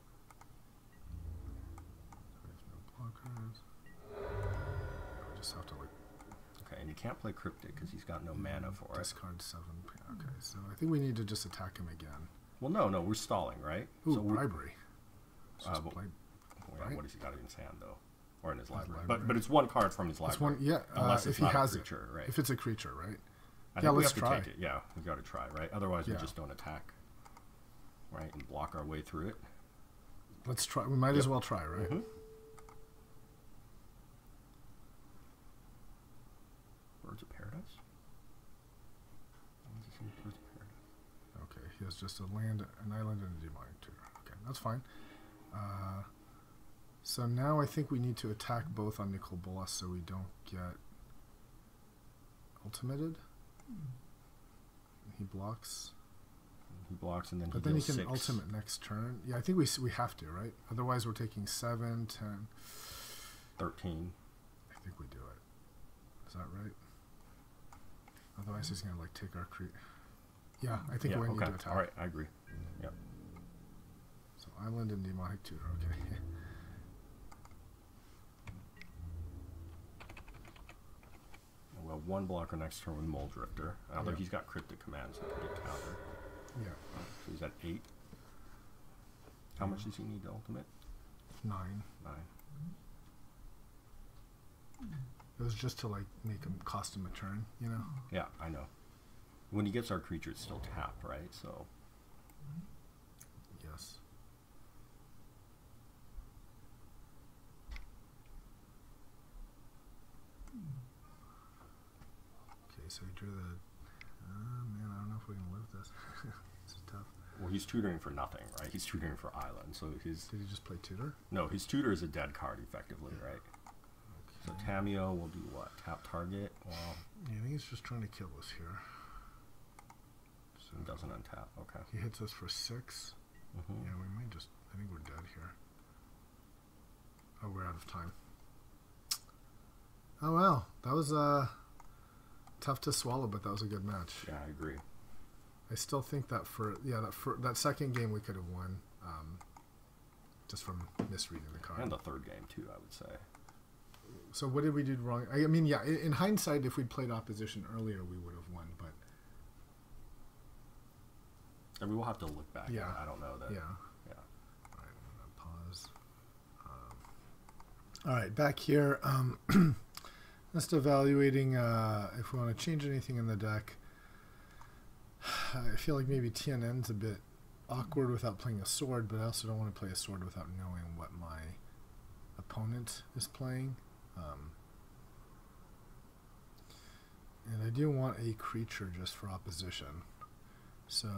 There's no blockers. Yeah, we just have to like. Okay, and you can't play Cryptic because he's got no mana for it. Discard 7. Okay, so I think we need to just attack him again. Well, no, we're stalling, right? Ooh, so bribery. What has he got in his hand though, or in his library? library. But it's 1 card from his It's library. one, yeah. Unless if it's he not has a creature, right? If it's a creature, right? I yeah, think we let's have try. to take it. Yeah, we got to try, right? Otherwise, Yeah. we just don't attack, right, and block our way through it. Let's try. We might as well try, right? Mm-hmm. Birds of Paradise. Birds of Paradise. Okay, he has just a land, an island, and a demonic tutor. Okay, that's fine. So now I think we need to attack both on Nicol Bolas so we don't get ultimated. He blocks. He blocks and then But he then he deals can 6. ultimate next turn. Yeah, I think we have to, right? Otherwise we're taking 7, 10. 13. I think we do it. Is that right? Otherwise he's going to like take our creep. Yeah, I think we need to attack. All right, I agree. Yep. So island and demonic tutor. Okay. We have 1 blocker next turn with Mole Drifter. Although he's got Cryptic Commands that can get countered. Yeah. So he's at 8. How much does he need to ultimate? 9. 9. It was just to like make him cost him a turn, you know? Yeah, I know. When he gets our creature, it's still tapped, right? So. Yes. Okay, so he drew the. Man, I don't know if we can live this. This is tough. Well, he's tutoring for nothing, right? He's tutoring for Island, so his. Did he just play tutor? No, his tutor is a dead card, effectively, right? So Okay. Tameo will do what? Tap target. Well, Yeah, I think he's just trying to kill us here. So it doesn't untap. Okay. he hits us for 6. Mm-hmm. Yeah, we might just. I think we're dead here. Oh, we're out of time. Oh wow, that was tough to swallow, but that was a good match. Yeah, I agree. I still think that that second game we could have won, just from misreading the card. And the third game too, I would say. So what did we do wrong? I mean, yeah, in hindsight, if we'd played opposition earlier, we would have won. But I mean, we'll have to look back. Yeah. I don't know that. yeah. Yeah. All right, I'm gonna pause. All right, back here. Just evaluating if we want to change anything in the deck. I feel like maybe TNN's a bit awkward without playing a sword, but I also don't want to play a sword without knowing what my opponent is playing. And I do want a creature just for opposition. So,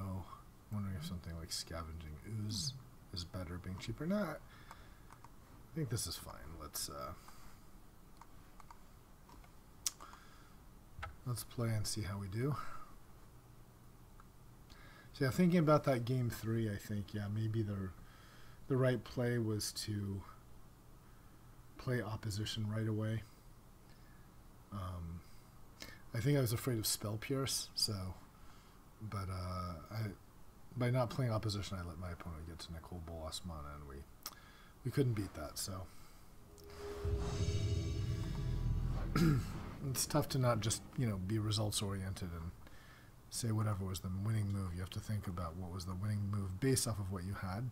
wondering if something like Scavenging Ooze is better, being cheaper. Nah, I think this is fine. Let's play and see how we do. So yeah, thinking about that game 3, I think, yeah, maybe the right play was to play opposition right away. I think I was afraid of Spell Pierce, so, but by not playing opposition, I let my opponent get to Nicol Bolas mana, and we couldn't beat that, so. It's tough to not just, be results oriented and say whatever was the winning move. You have to think about what was the winning move based off of what you had.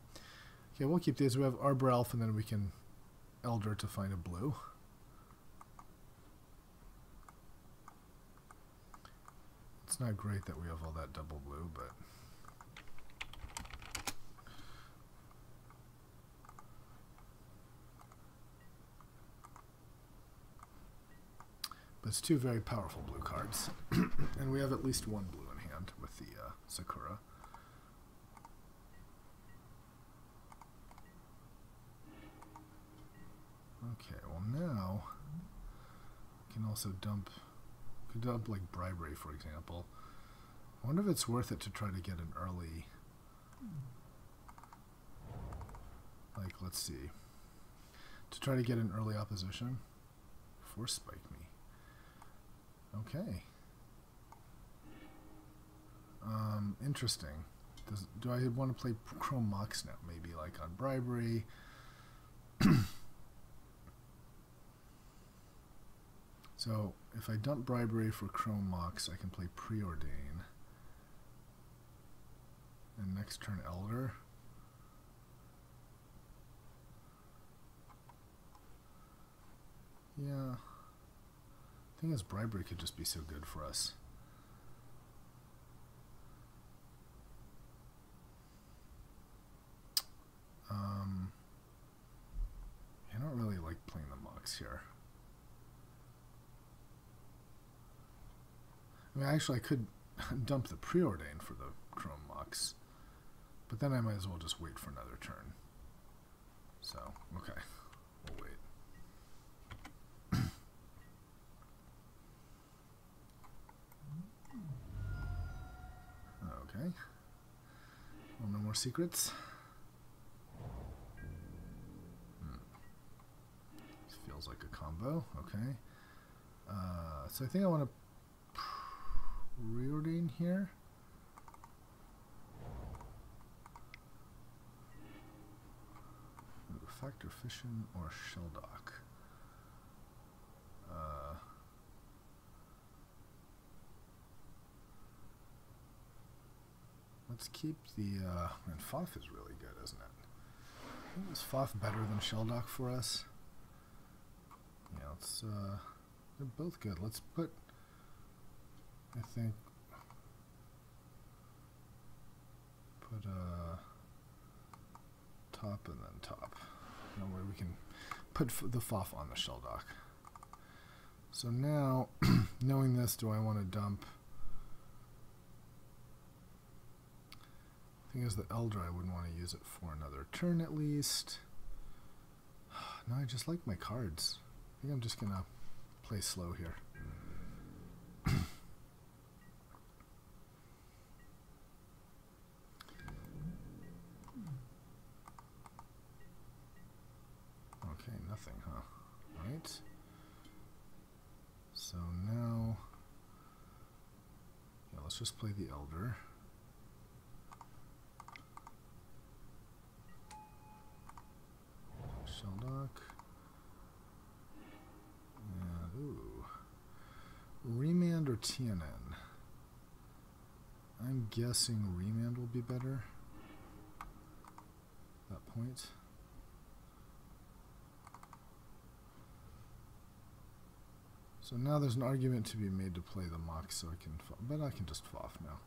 Okay, we'll keep these. We have Arbor Elf, and then we can Elder to find a blue. It's not great that we have all that double blue, but it's two very powerful blue cards. And we have at least one blue in hand with the Sakura. Okay, well now we can also dump like Bribery, for example. I wonder if it's worth it to try to get an early, like, let's see, to try to get an early opposition. Force Spike me. Okay. Interesting. Do I want to play Chrome Mox now? Maybe like on Bribery. So if I dump Bribery for Chrome Mox, I can play Preordain. And next turn Elder. Yeah. Thing is, Bribery could just be so good for us. I don't really like playing the Mox here. I mean, actually, I could dump the Preordain for the Chrome Mox, but then I might as well just wait for another turn. So, okay, we'll wait. Okay. Well, no more secrets. This feels like a combo. Okay. So I think I want to Preordain here. Factor Fission or Shelldock. Let's keep the, and Foff is really good, isn't it? Is Foff better than Shelldock for us? Yeah, let's, they're both good. Let's put, I think, put, top and then top. That way we can put the Foff on the Shelldock. So now, knowing this, do I want to dump? Thing is, the Elder, I wouldn't want to use it for another turn at least. No, I just like my cards. I think I'm just going to play slow here. Okay, nothing, huh? Right. So now, yeah, let's just play the Elder. Shelldock. And, ooh. Remand or TNN? I'm guessing Remand will be better at that point. So now there's an argument to be made to play the Mox, so I can, but I can just Foff now.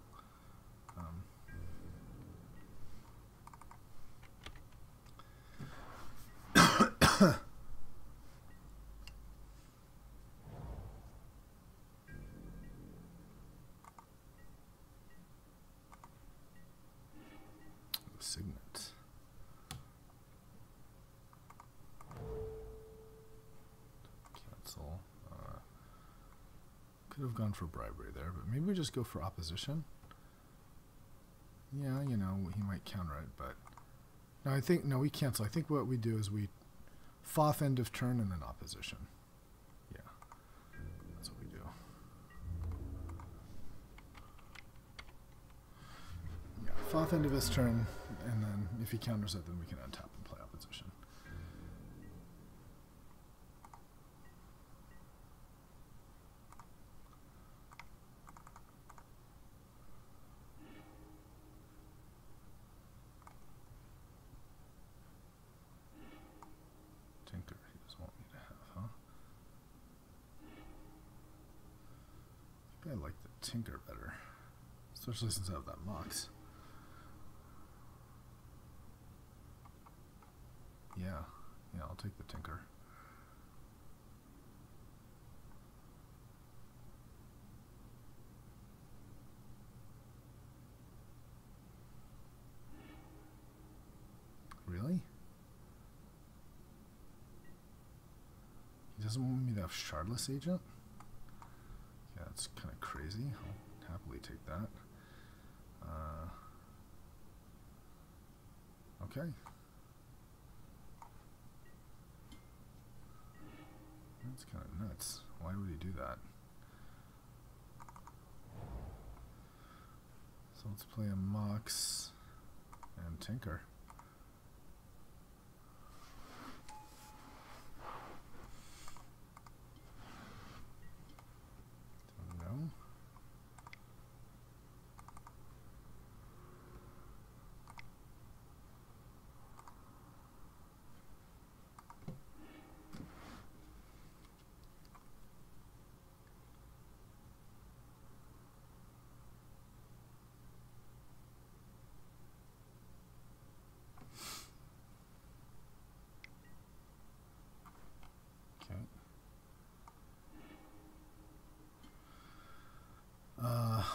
Signet. Cancel. Could have gone for bribery there, but maybe we just go for opposition. Yeah, you know, he might counter it, but no, I think no, we cancel. I think what we do is we FOF end of turn and then opposition. Yeah, that's what we do. Yeah, FOF end of his turn, and then if he counters it, then we can untap and play opposition. Tinker, he doesn't want me to have, huh? I think I like the Tinker better, especially since I have that Mox. Yeah, I'll take the Tinker. Really? He doesn't want me to have Shardless Agent? Yeah, that's kind of crazy. I'll happily take that. Okay. That's kind of nuts. Why would he do that? So let's play a Mox and Tinker. Don't know.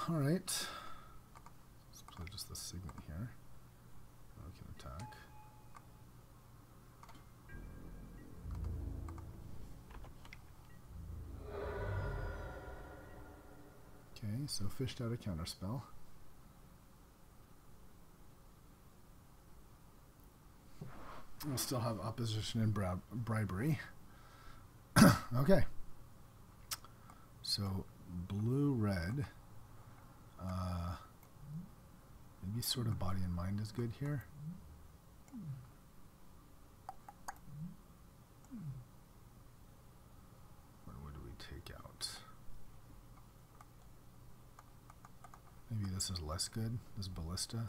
All right. Let's play just the Signet here. We can attack. Okay, so fished out a counterspell. We'll still have opposition and bribery. Okay. So blue-red. Maybe sort of body and mind is good here. What do we take out? Maybe this is less good, this ballista.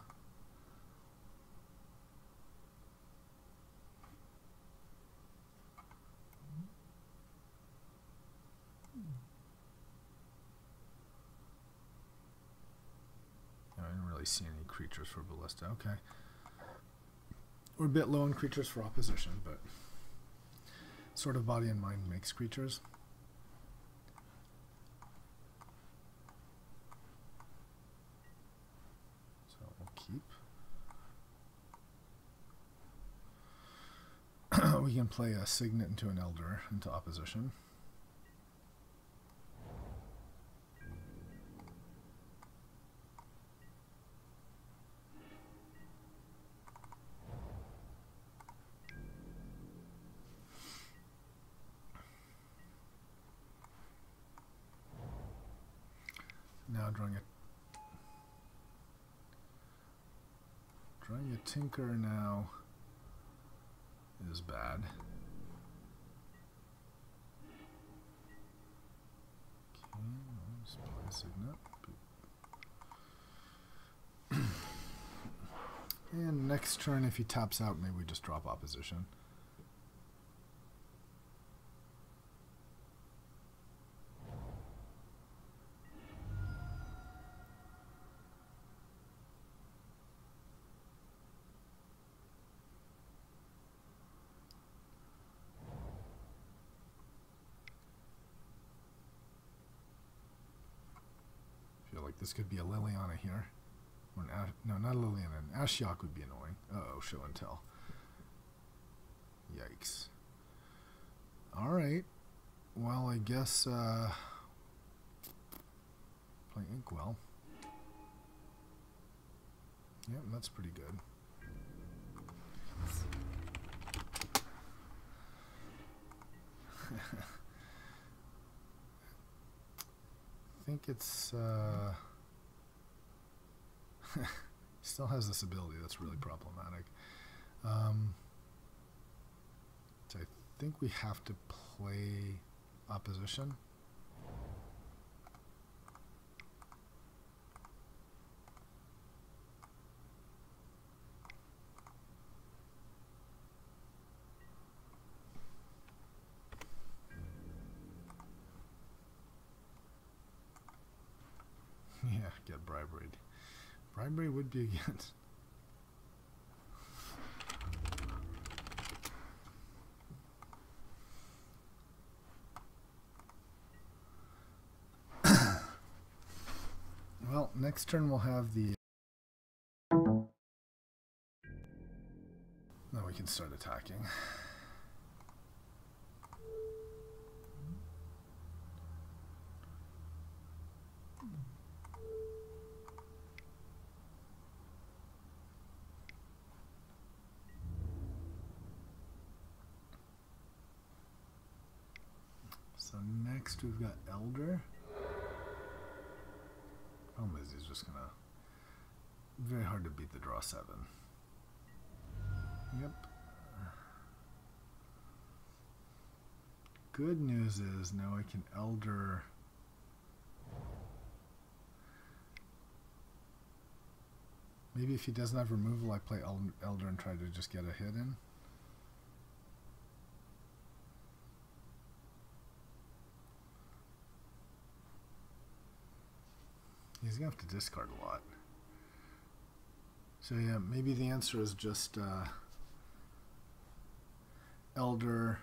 I didn't really see any creatures for ballista. Okay. We're a bit low on creatures for opposition, but sort of body and mind makes creatures. So we'll keep. We can play a Signet into an Elder into opposition. Now drawing a Tinker now is bad. Okay, I'll just play a Signet. And next turn, if he taps out, maybe we just drop opposition. Feel like this could be a Liliana here. Or an no, not a Liliana. An Ashiok would be annoying. Uh-oh, show and tell. Yikes. Alright. Well, I guess, play Inkwell. Yeah, that's pretty good. I think it's, still has this ability that's really problematic. So I think we have to play opposition. Yeah, get bribery. Bribery would be against. Well, next turn we'll have the. Now we can start attacking. So next we've got Elder. Problem is he's just gonna very hard to beat the draw 7. Yep. Good news is now I can Elder. Maybe if he doesn't have removal, I play Elder and try to just get a hit in. He's gonna have to discard a lot. So yeah, maybe the answer is just Elder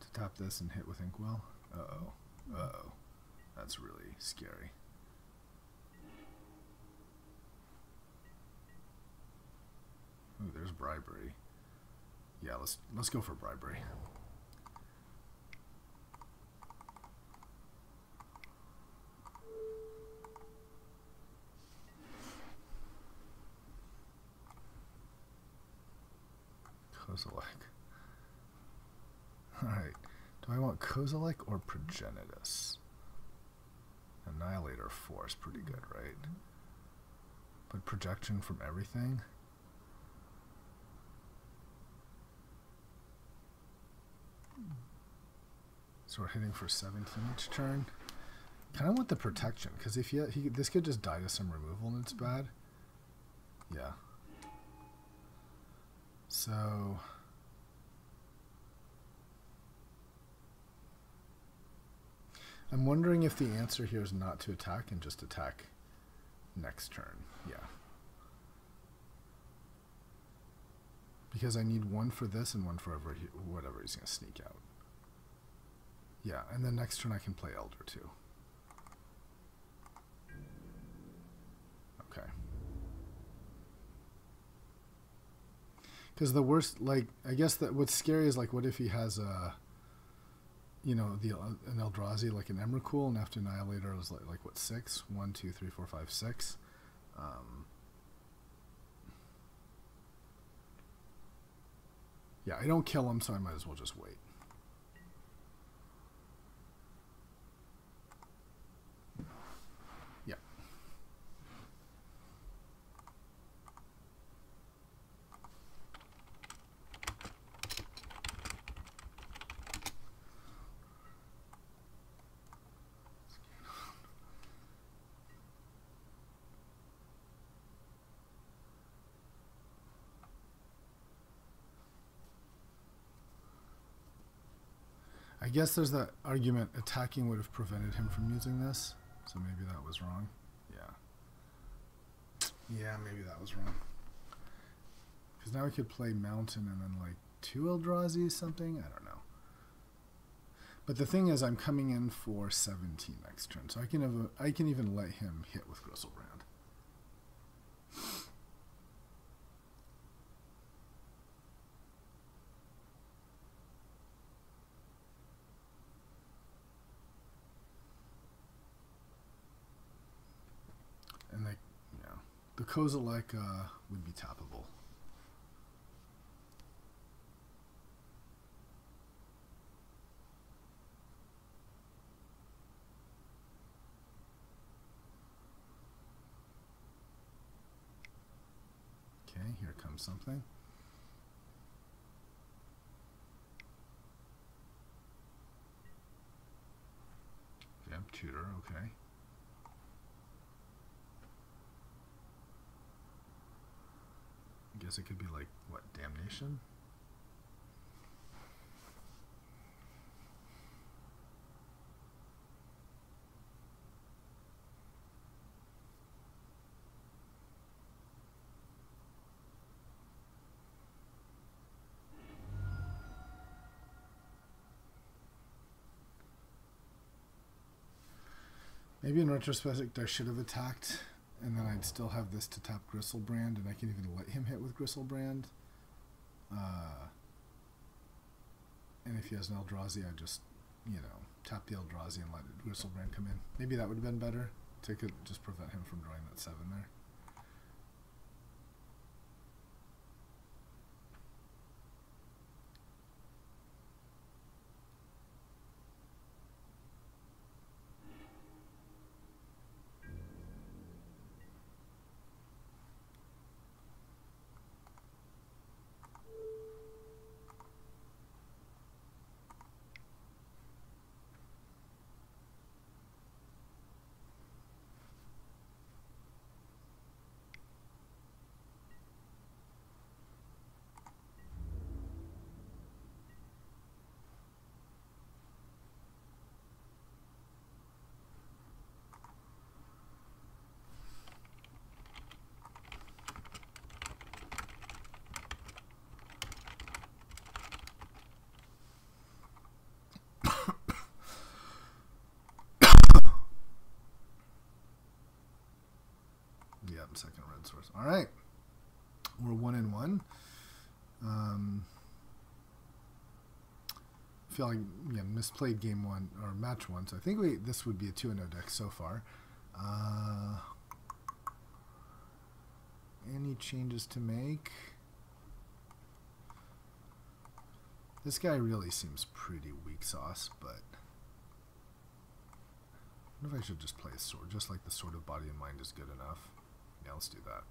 to tap this and hit with Inkwell. Uh-oh. Uh-oh. That's really scary. Ooh, there's bribery. Yeah, let's go for bribery. Kozilek. Alright. Do I want Kozilek or Progenitus? Annihilator Force, pretty good, right? But projection from everything? So we're hitting for 17 each turn. Kind of want the protection, because if this could just die to some removal and it's bad. Yeah. So I'm wondering if the answer here is not to attack and just attack next turn. Yeah. Because I need one for this and one for whatever he's going to sneak out. Yeah, and then next turn I can play Elder too. Okay. Because the worst, like, I guess that what's scary is, like, what if he has a, you know, an Eldrazi, like an Emrakul, and after Annihilator it was like what, 6? 1, 2, 3, 4, 5, 6. Yeah, I don't kill him, so I might as well just wait. Yeah. I guess there's that argument attacking would have prevented him from using this, so maybe that was wrong. Yeah, maybe that was wrong. Because now we could play Mountain and then like 2 Eldrazi something, I don't know. But the thing is, I'm coming in for 17 next turn, so I can even let him hit with Griselbrand. The Kozilek would be tappable. Okay, here comes something. Yep, tutor, okay. I guess it could be like, what, damnation? Maybe in retrospect I should have attacked, and then I'd still have this to tap Gristlebrand, and I can even let him hit with Gristlebrand. And if he has an Eldrazi, I just, you know, tap the Eldrazi and let Gristlebrand come in. Maybe that would have been better to just prevent him from drawing that 7 there. Yep, second red source. All right, we're 1-1. I feel like misplayed game 1 or match 1, so I think this would be a 2-0 deck so far. Any changes to make? This guy really seems pretty weak sauce, but I wonder if I should just play a sword, just like the Sword of Body and Mind is good enough. Yeah, let's do that.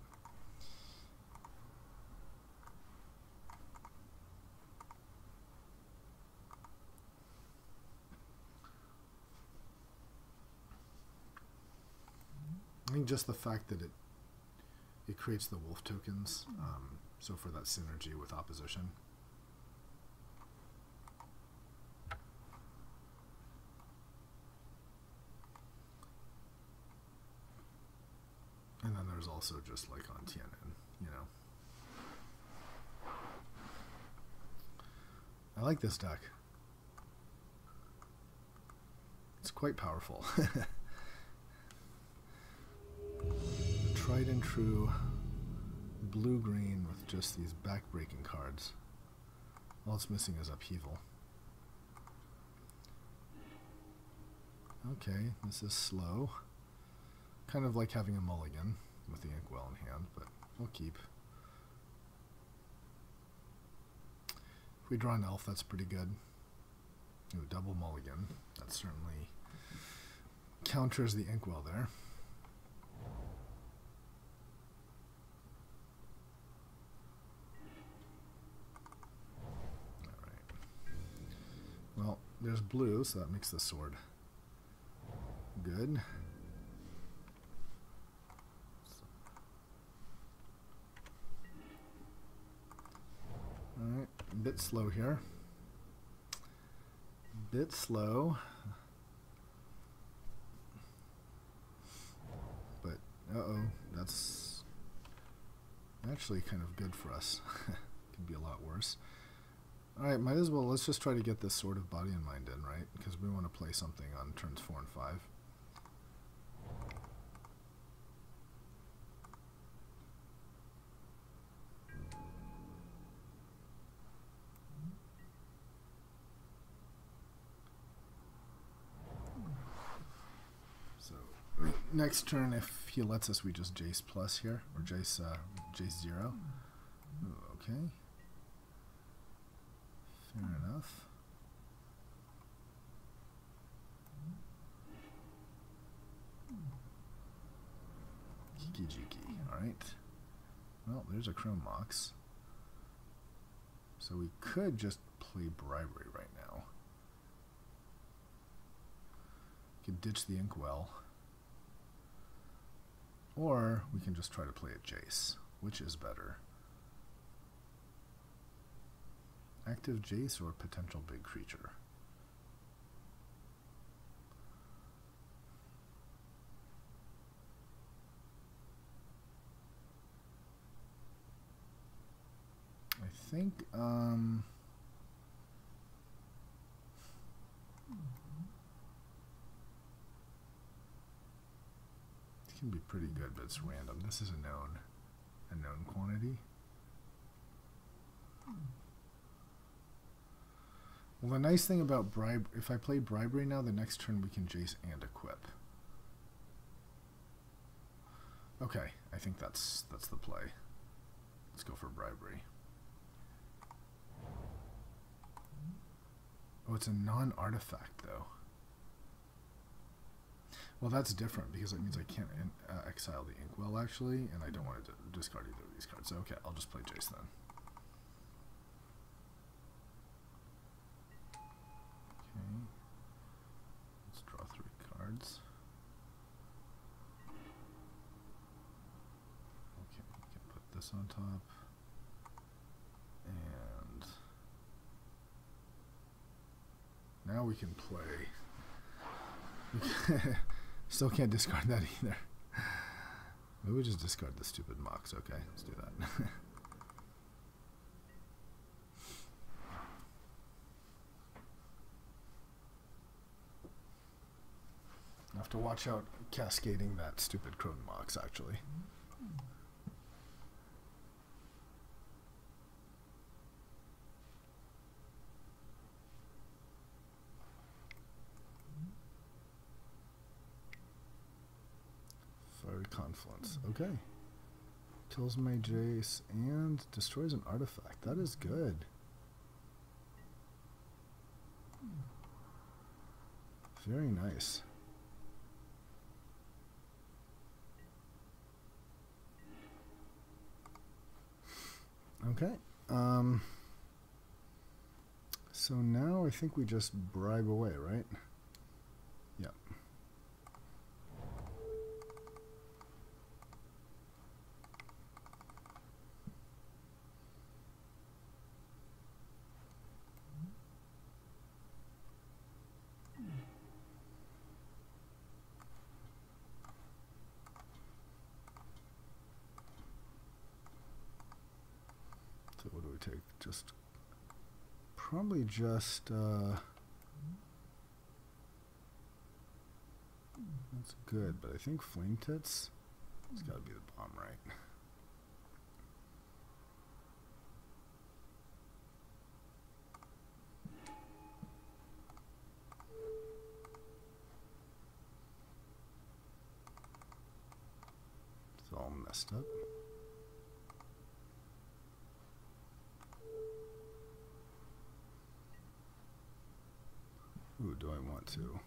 I think just the fact that it creates the wolf tokens, so for that synergy with opposition. And then there's also just like on TNN, you know. I like this deck. It's quite powerful. Tried and true blue-green with just these back-breaking cards. All it's missing is upheaval. Okay, this is slow. Kind of like having a mulligan with the Inkwell in hand, but we'll keep. If we draw an elf, that's pretty good. Ooh, double mulligan. That certainly counters the Inkwell there. Alright. Well, there's blue, so that makes the sword good. Alright, a bit slow here. Bit slow. But, uh-oh, that's actually kind of good for us. Could be a lot worse. Alright, might as well, let's just try to get this Sword of Body and Mind in, right? Because we want to play something on turns 4 and 5. So, next turn, if he lets us, we just Jace plus here, or Jace 0. Ooh, okay. Fair enough. Kiki Jiki, alright. Well, there's a Chrome Mox. So we could just play Bribery right now. Could ditch the Inkwell. Or we can just try to play a Jace. Which is better? Active Jace or potential big creature? I think, it can be pretty good, but it's random. This is a known quantity. Well, the nice thing about if I play Bribery now, the next turn we can Jace and equip. Okay, I think that's the play. Let's go for Bribery. Oh, it's a non-artifact, though. Well, that's different, because it means I can't exile the Inkwell, actually, and I don't want to discard either of these cards. So, okay, I'll just play Jace then. Okay. Let's draw 3 cards. Okay, we can put this on top. And now we can play. Still can't discard that either. Maybe we just discard the stupid Mox. Okay, let's do that. I have to watch out cascading that stupid Crone Mox, actually. Fiery Confluence. Okay. Kills my Jace and destroys an artifact. That is good. Very nice. Okay. So now I think we just bribe away, right? Yep. So what do we take? Just probably just that's good, but I think Flame Tits has got to be the bomb, right? It's all messed up. Ooh, do I want to?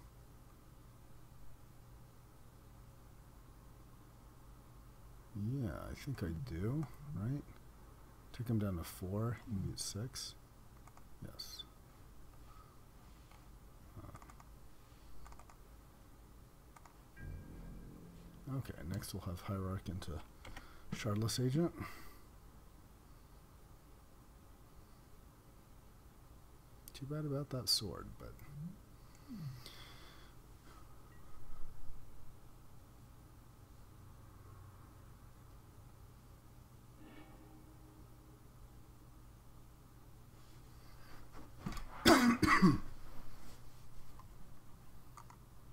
Yeah, I think I do, right? Take him down to 4, you need 6. Yes. Okay, next we'll have Hierarch into Shardless Agent. Too bad about that sword, but...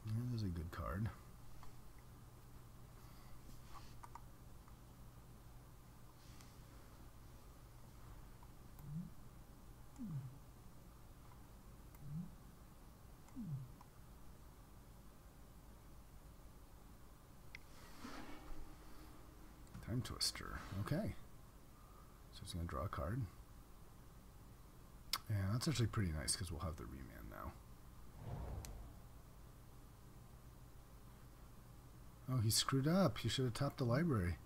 That is a good card. Time Twister. Okay. So he's going to draw a card. And that's actually pretty nice because we'll have the remand now. Oh, he screwed up. He should have tapped the library.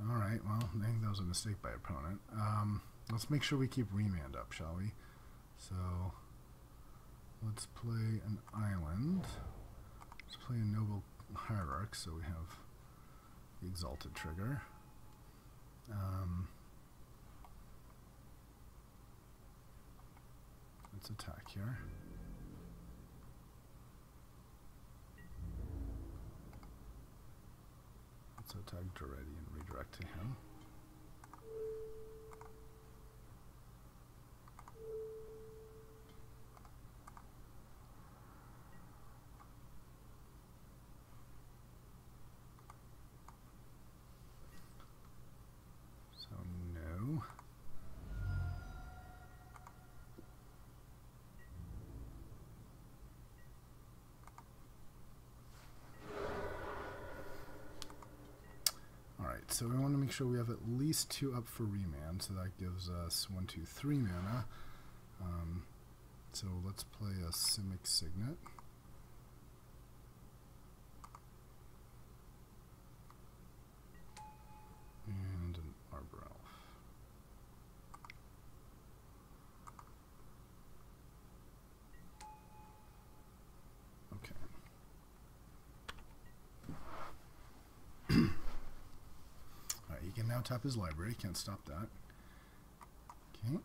Alright, well, I think that was a mistake by opponent. Let's make sure we keep remand up, shall we? So, let's play an island. Let's play a noble hierarch, so we have the exalted trigger. Let's attack here. Let's attack Duretti and redirect to him. So no. So we want to make sure we have at least 2 up for remand, so that gives us 1, 2, 3 mana. So let's play a Simic Signet. And an Arbor Elf. Okay. He can now tap his library. Can't stop that. Okay.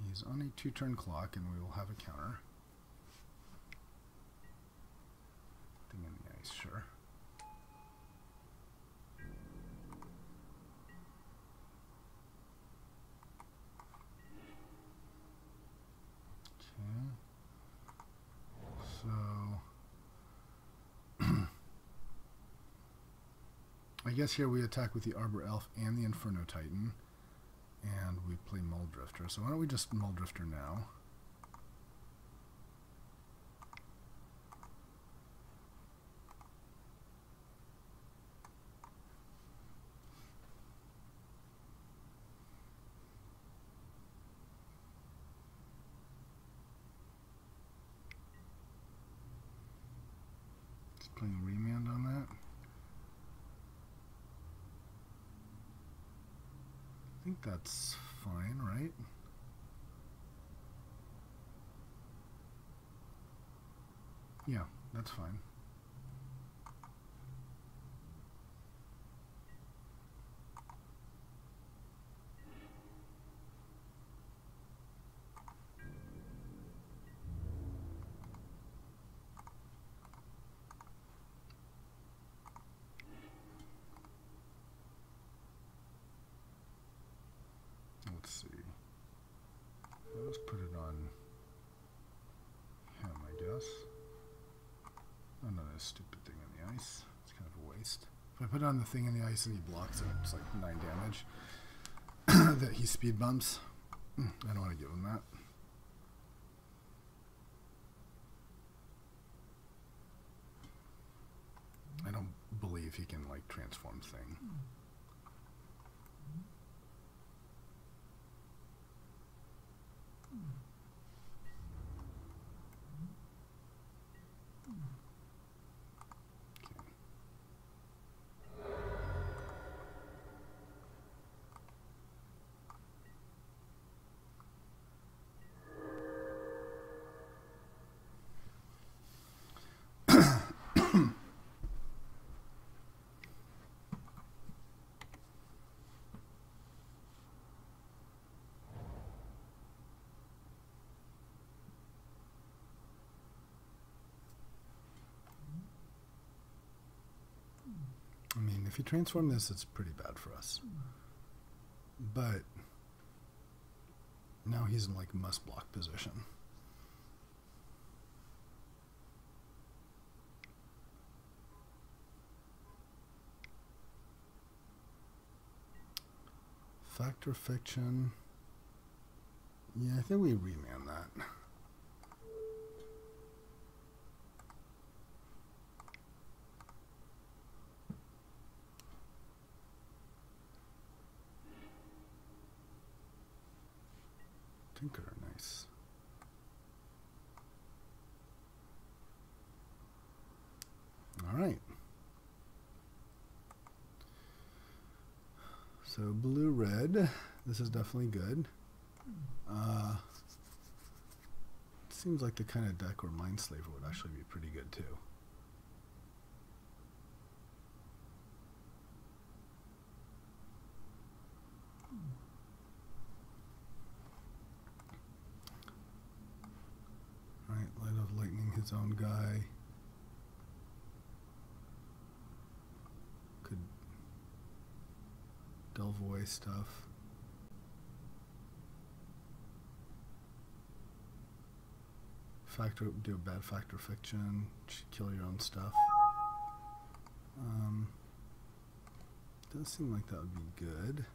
He's on a 2-turn clock, and we will have a counter. Thing in the ice, sure. Okay. So I guess here we attack with the Arbor Elf and the Inferno Titan, and we play Muldrifter. So why don't we just Muldrifter now? Just playing remand on that. I think that's fine, right? Yeah, that's fine. Let's see. Let's put it on him, I guess. Another stupid thing in the ice. It's kind of a waste. If I put it on the thing in the ice and he blocks it, it's like 9 damage. That he speed bumps. I don't want to give him that. I don't believe he can like transform thing. I mean, if you transform this, it's pretty bad for us. But now he's in like must block position. Fact or fiction? Yeah, I think we remand that. Tinker, nice. All right. So blue, red. This is definitely good. Seems like the kind of deck where Mindslaver would actually be pretty good too. Right, Light of Lightning, his own guy. Could Delvoy stuff. Do a bad factor fiction, kill your own stuff. Does seem like that would be good.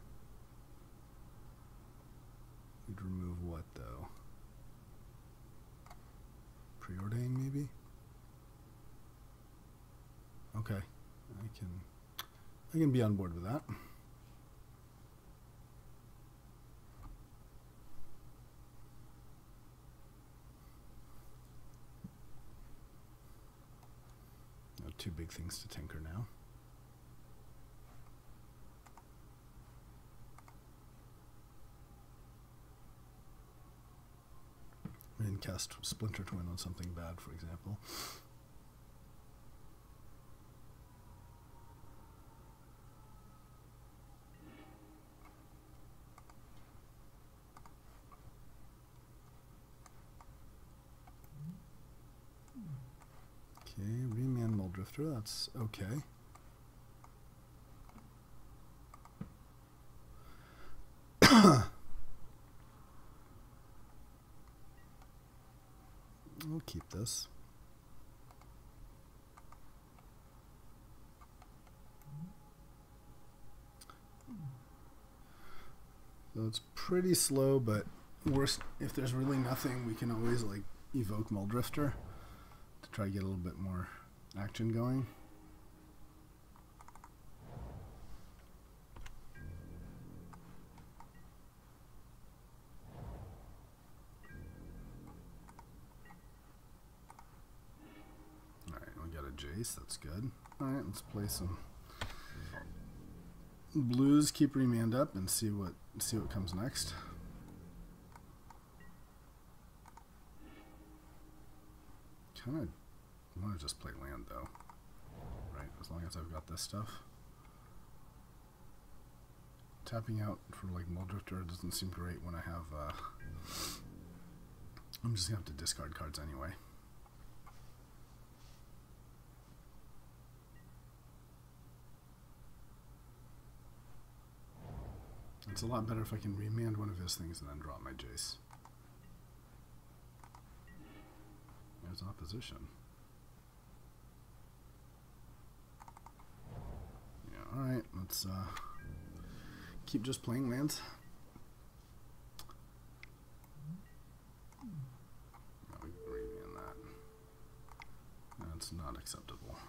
We'd remove what though? Preordain maybe? Okay. I can be on board with that. Two big things to tinker now. And cast Splinter Twin on something bad, for example. Okay, remand Muldrifter, that's okay. We'll keep this. So it's pretty slow, but worst if there's really nothing, we can always like evoke Muldrifter to try to get a little bit more action going. Alright, we got a Jace, that's good. Alright, let's play some blues, keep remand up and see what comes next. Kinda wanna just play land though. Right, as long as I've got this stuff. Tapping out for like Muldrifter doesn't seem great when I have I'm just gonna have to discard cards anyway. It's a lot better if I can remand one of his things and then draw my Jace. There's opposition. Yeah, alright, let's keep just playing lands. No, we can remand that. That's not acceptable.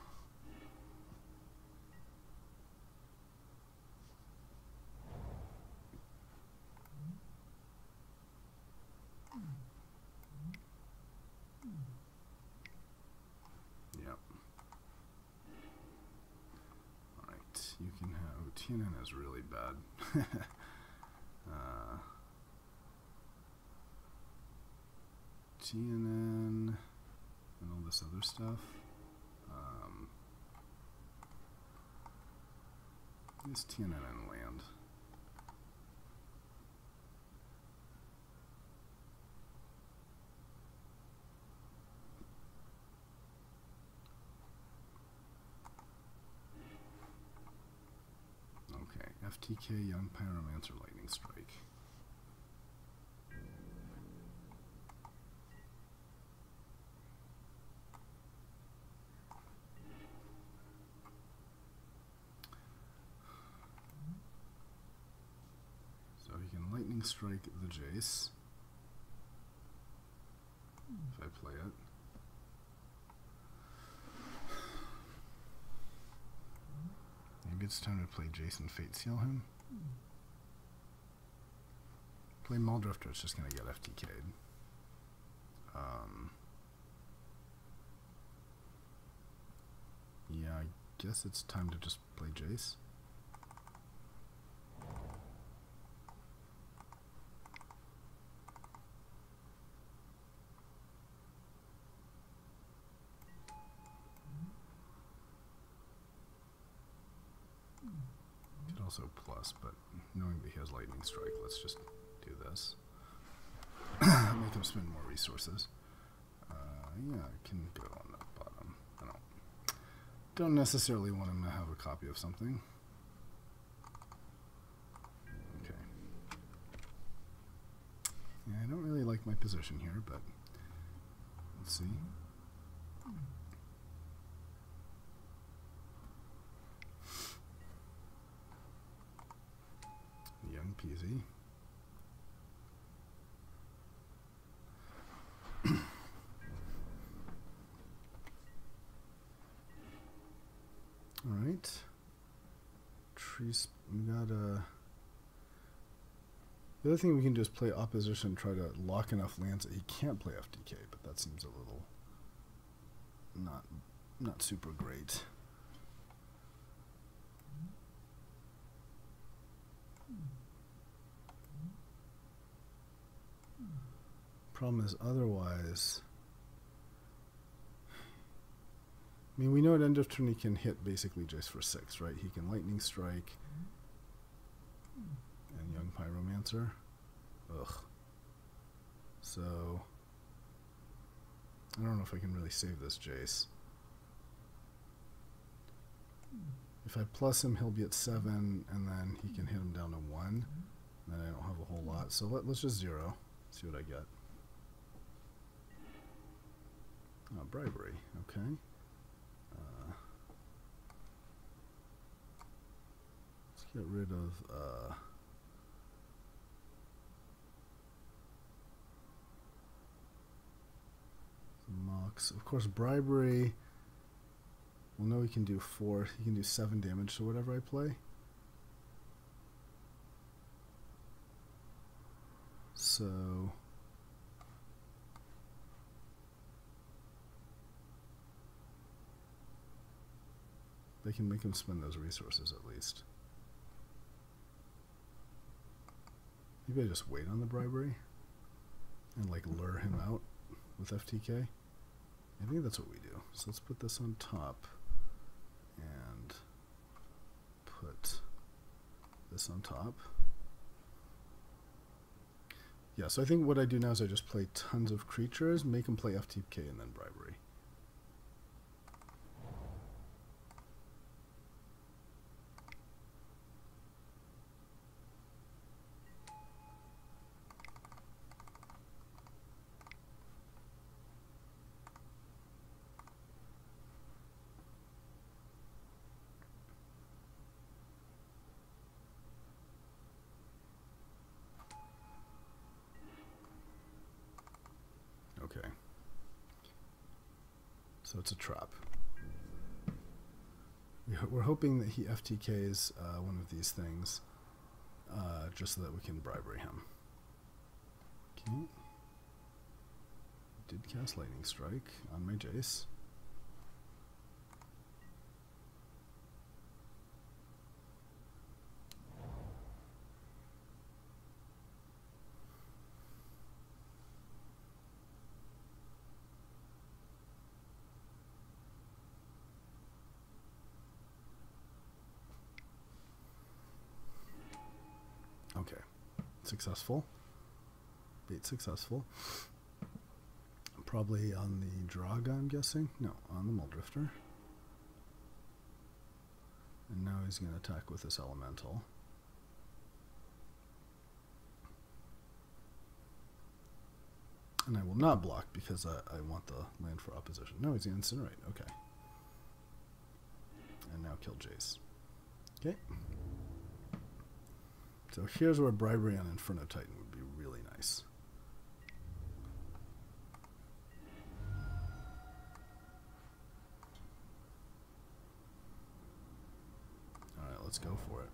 Yep. Alright, you can have TNN is really bad. TNN and all this other stuff. This TNN and land. Okay, FTK, Young Pyromancer, Lightning Strike. So he can Lightning Strike the Jace. if I play it. Maybe it's time to play Jason Fate Seal him. Play Muldrifter, it's just going to get FTK'd. Yeah, I guess it's time to just play Jace. Could also plus, but knowing that he has Lightning Strike, let's just do this. Make him spend more resources. Yeah, I can go on the bottom. I don't necessarily want him to have a copy of something. Okay. Yeah, I don't really like my position here, but let's see. Young peasy. All right. Trees. We got a. The other thing we can do is play opposition, try to lock enough lands that he can't play FTK, but that seems a little not super great. Problem is, otherwise, I mean, we know at end of turn he can hit basically just for 6, right? He can Lightning Strike and Young Pyromancer. Ugh. So, I don't know if I can really save this Jace. If I plus him, he'll be at 7, and then he can hit him down to 1. And then I don't have a whole lot. So let's just 0. See what I get. Oh, bribery. Okay. Let's get rid of Mox. Of course, bribery. We'll know he can do 4. He can do 7 damage to whatever I play. So they can make him spend those resources at least. Maybe I just wait on the bribery and like lure him out with FTK. I think that's what we do. So let's put this on top and put this on top. Yeah, so I think what I do now is I just play tons of creatures, make them play FTK, and then bribery. Okay. So it's a trap. We're hoping that he FTKs one of these things just so that we can bribery him. Okay. Did cast Lightning Strike on my Jace. Okay, successful. Bait successful. Probably on the Draga, I'm guessing. No, on the Muldrifter. And now he's going to attack with this Elemental. And I will not block because I want the land for opposition. No, he's going to Incinerate. Okay. And now kill Jace. Okay. So here's where bribery on Inferno Titan would be really nice. let's go for it.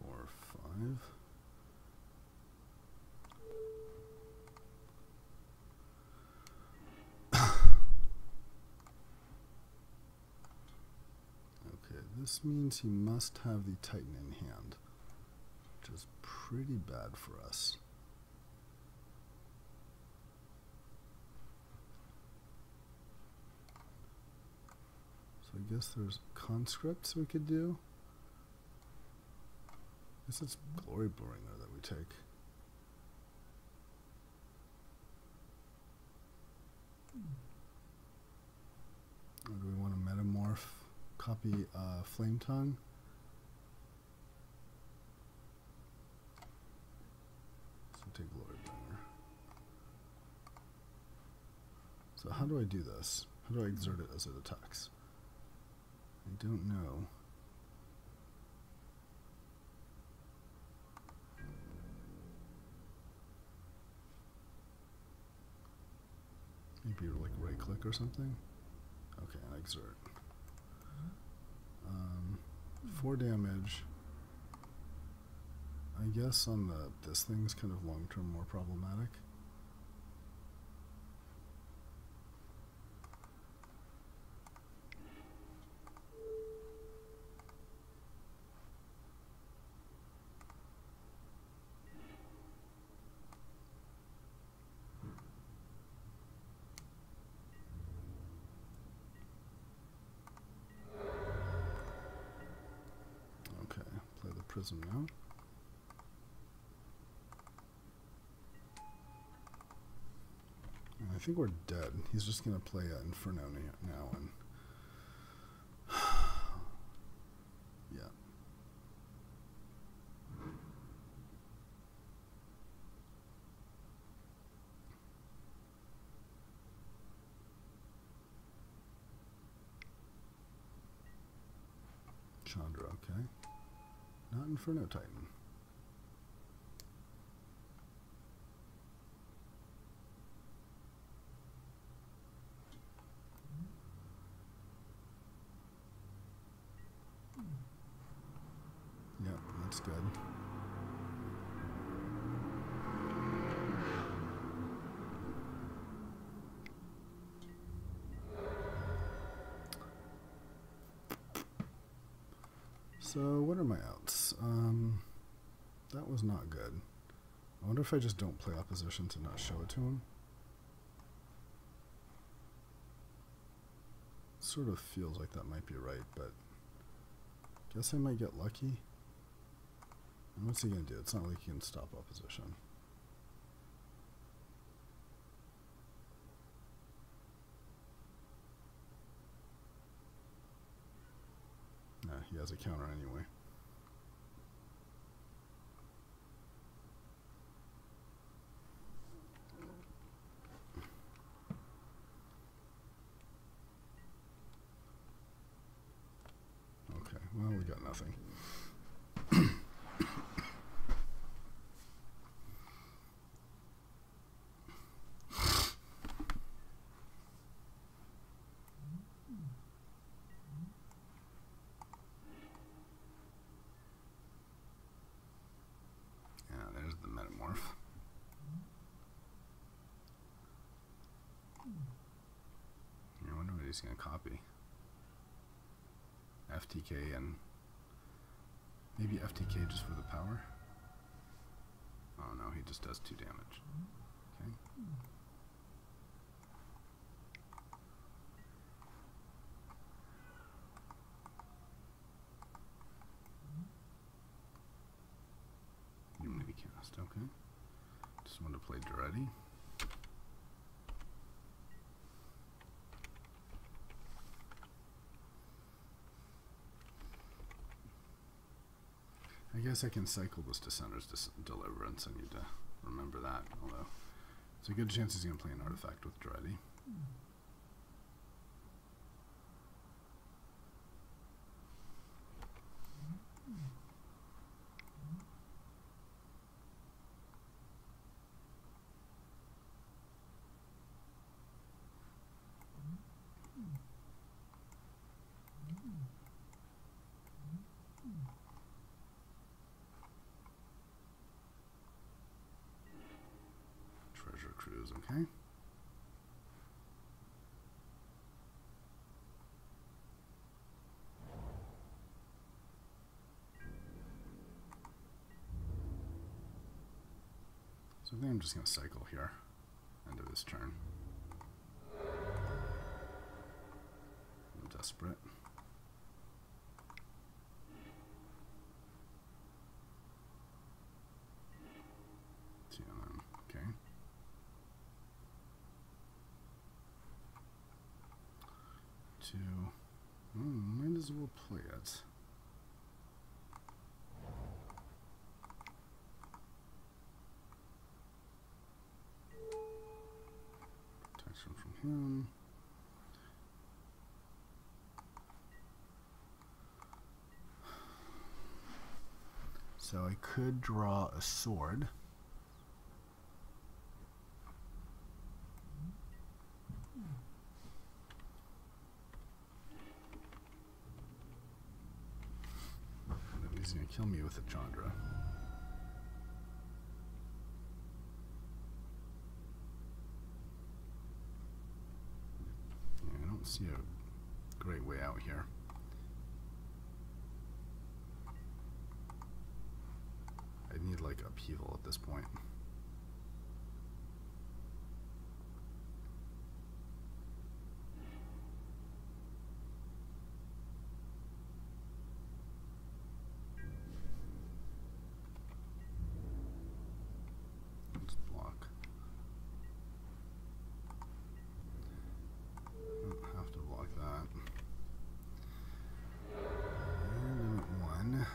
4, 5. Okay, this means he must have the Titan in hand, which is pretty bad for us. So I guess there's conscripts we could do. I guess it's Glory Bringer that we take. Or do we want to metamorph, copy Flame Tongue? So take Glory Bringer. So how do I do this? How do I exert it as it attacks? I don't know. Maybe like right click or something. Okay, and exert. 4 damage. I guess on this thing's kind of long term more problematic. Prism now. And I think we're dead. He's just going to play Inferno now and yeah. Chandra, okay. Not Inferno Titan. Yep, that's good. So what are my outs? That was not good. I wonder if I just don't play opposition to not show it to him. Sort of feels like that might be right, but guess I might get lucky. And what's he gonna do? It's not like he can stop opposition. Nah, he has a counter anyway. Okay, well, we got nothing. He's going to copy FTK and maybe FTK just for the power. Oh no, he just does 2 damage. Okay. Unity cast, okay. Just want to play Duretti. I guess I can cycle this Dissenter's Deliverance. I need to remember that, although there's a good chance he's going to play an artifact with Duretti. seems okay. So I think I'm just going to cycle here, end of his turn. I'm desperate. TNM, okay. Might as well play it. Protection from him. So I could draw a sword. He's going to kill me with a Chandra. Yeah, I don't see a great way out here. I need like upheaval at this point. Let's block. I don't have to block that. And I'm at 1.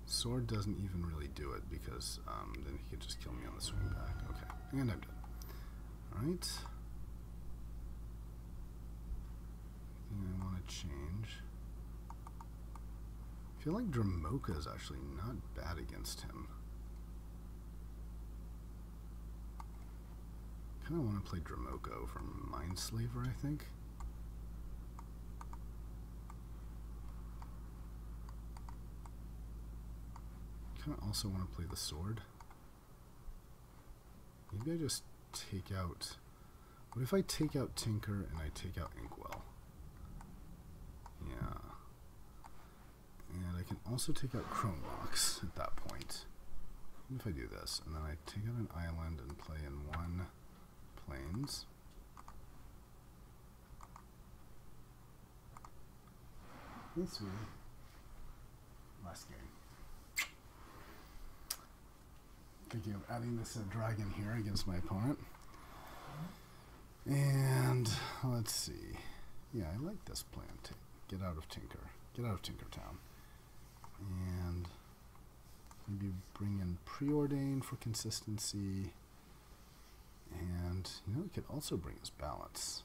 Sword doesn't even really do it because then he could just kill me on the swing back. Okay, and I'm done. Alright. I want to change. I feel like Dramoka is actually not bad against him. Kind of want to play Dramoka over Mindslaver, I think. Kind of also want to play the sword. Maybe I just take out... What if I take out Tinker and I take out Inkwell? Yeah. And I can also take out Chronox at that point. What if I do this? And then I take out an island and play in 1 plains. That's weird. Last game. Thinking of adding this dragon here against my opponent. And let's see. Yeah, I like this plan. Get out of Tinker. Get out of Tinkertown. And maybe bring in Preordain for consistency. And, you know, we could also bring us balance.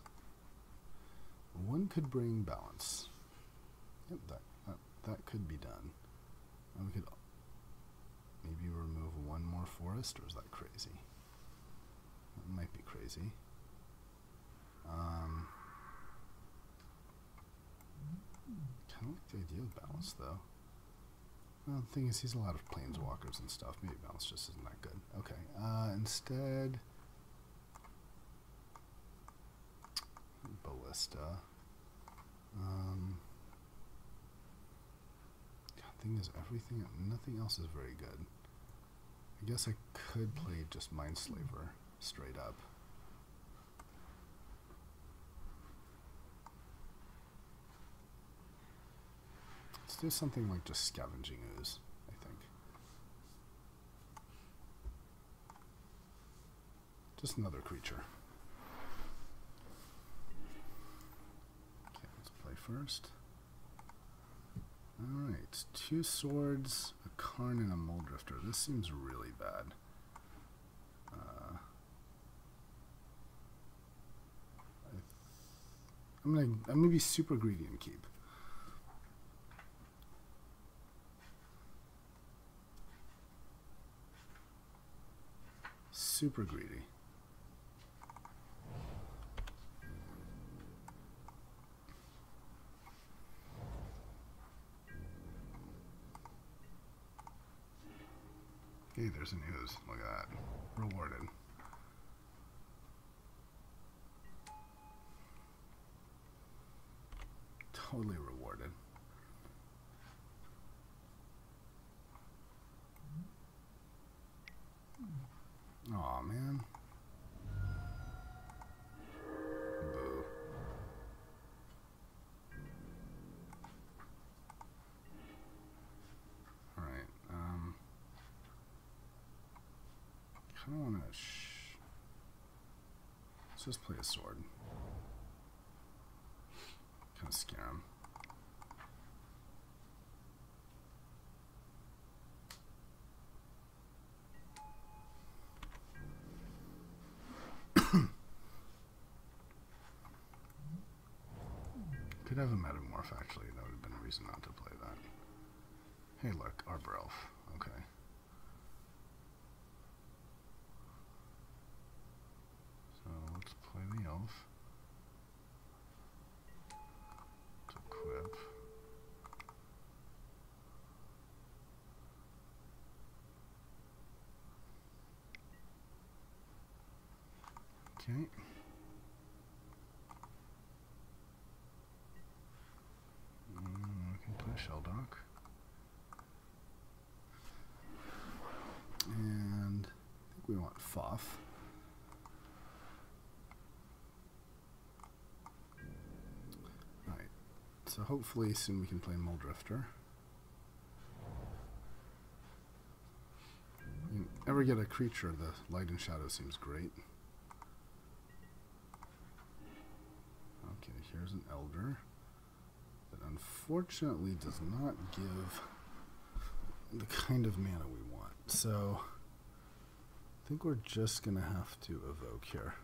One could bring balance. Yep, that could be done. And we could maybe remove 1 more forest, or is that crazy? That might be crazy. Kind of like the idea of balance, though. Well, the thing is, he's a lot of planeswalkers and stuff. Maybe balance just isn't that good. Okay, instead... Ballista. Thing is, nothing else is very good. I guess I could play just Mindslaver straight up. Let's do something like just Scavenging Ooze, I think. Just another creature. Okay, let's play first. Alright, 2 swords, a Karn, and a Muldrifter. This seems really bad. I'm gonna be super greedy and keep. Super greedy. Hey, there's an ooze. Look at that. Rewarded. Totally rewarded. Aw, man. Boo. Alright, kinda wanna let's just play a sword. Kinda scare him. Could have a metamorph, actually. That would have been a reason not to play that. Hey, look, Arbor Elf. Okay. So let's play the elf. Let's equip. Okay. We can play Shelldock. And I think we want Foff. Right. So hopefully soon we can play Muldrifter. You ever get a creature, the Light and Shadow seems great. Okay, here's an Elder that unfortunately does not give the kind of mana we want. So I think we're just gonna have to evoke here.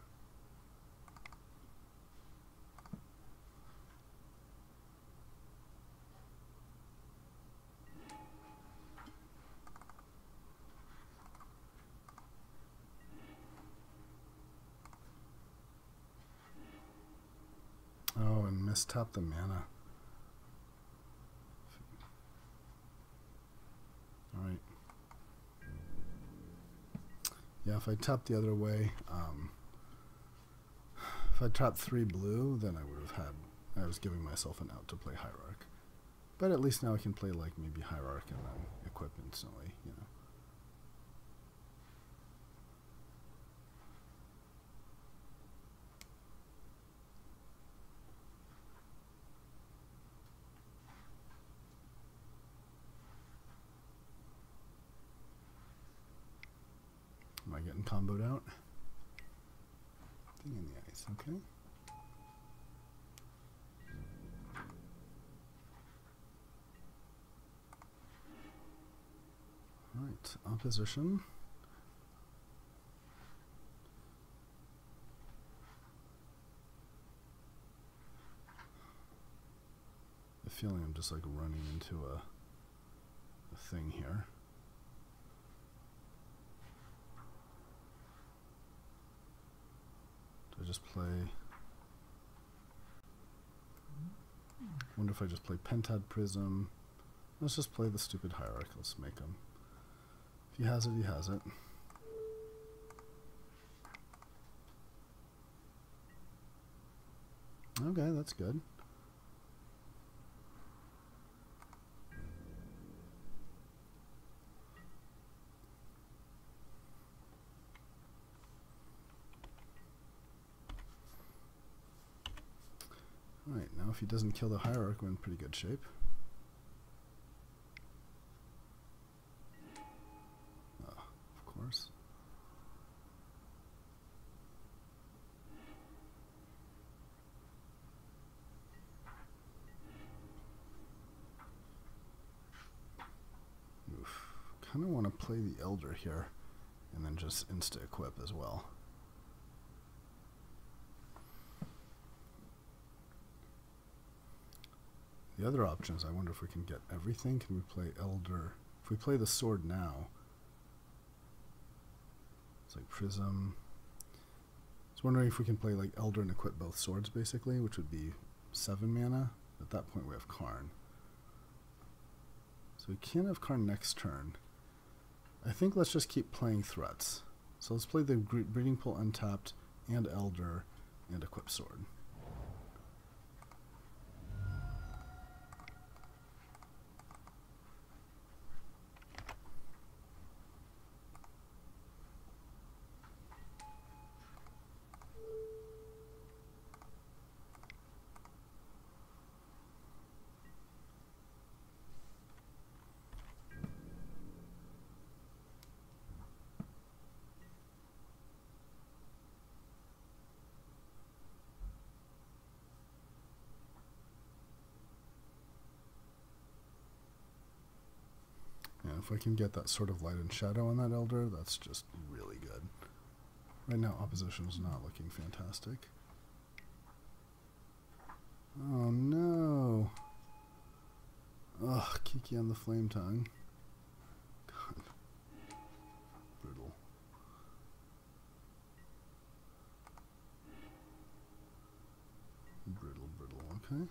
Oh, and mistap the mana. Alright. Yeah, if I tap the other way, if I tapped 3 blue, then I would have had, I was giving myself an out to play Hierarch. But at least now I can play like maybe Hierarch and then equip instantly, you know. Am I getting comboed out? Thing in the ice, okay. Alright, opposition. I feel like I'm just like running into a thing here. Do I just play? Wonder if I just play Pentad Prism. Let's just play the stupid Hierarch. Let's make him. If he has it, he has it. Okay, that's good. Alright, now if he doesn't kill the Hierarch, we're in pretty good shape. Of course. Oof. Kind of want to play the Elder here and then just insta-equip as well. The other option is I wonder if we can get everything. Can we play Elder? If we play the sword now, it's like Prism. I was wondering if we can play like Elder and equip both swords basically, which would be 7 mana. At that point we have Karn. So we can't have Karn next turn. I think let's just keep playing threats. So let's play the Breeding Pool untapped and Elder and Equip Sword. If I can get that sort of light and shadow on that Elder, that's just really good. Right now, opposition is not looking fantastic. Oh no! Ugh, Kiki on the Flame Tongue. God. Brutal. Brutal, okay.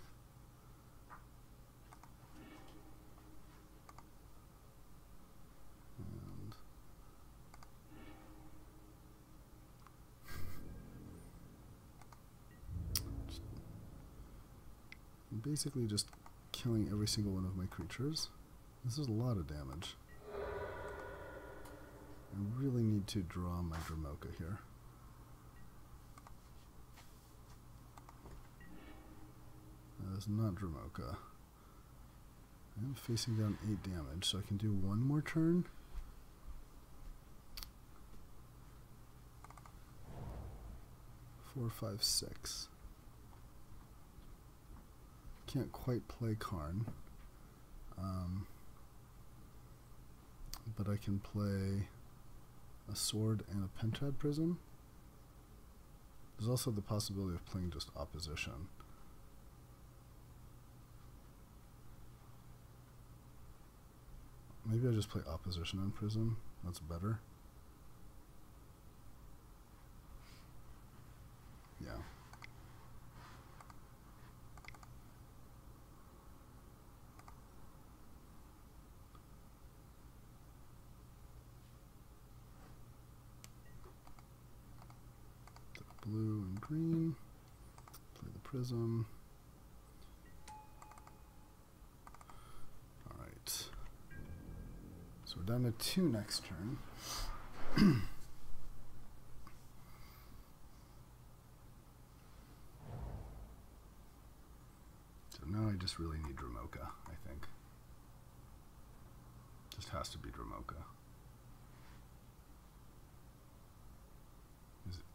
Basically just killing every single one of my creatures. This is a lot of damage. I really need to draw my Dromoka here. That is not Dromoka. I'm facing down 8 damage, so I can do one more turn. Four, five, six. Can't quite play Karn, but I can play a sword and a Pentad Prism. There's also the possibility of playing just opposition. Maybe I just play opposition and Prism. That's better. Yeah. Blue and green. Play the Prism. Alright. So we're down to 2 next turn. So now I just really need Dromoka, I think. Just has to be Dromoka.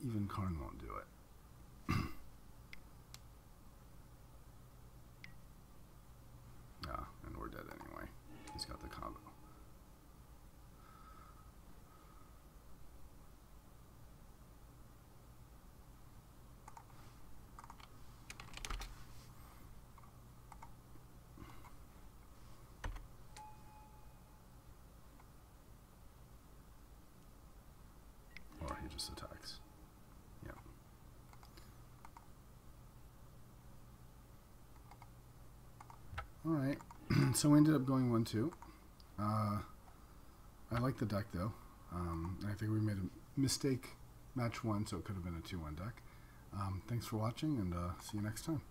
Even Karn won't do it. And we're dead anyway. He's got the combo. Or he just attacks. Yeah. Alright, so we ended up going 1-2. I like the deck though. I think we made a mistake match 1, so it could have been a 2-1 deck. Thanks for watching, and see you next time.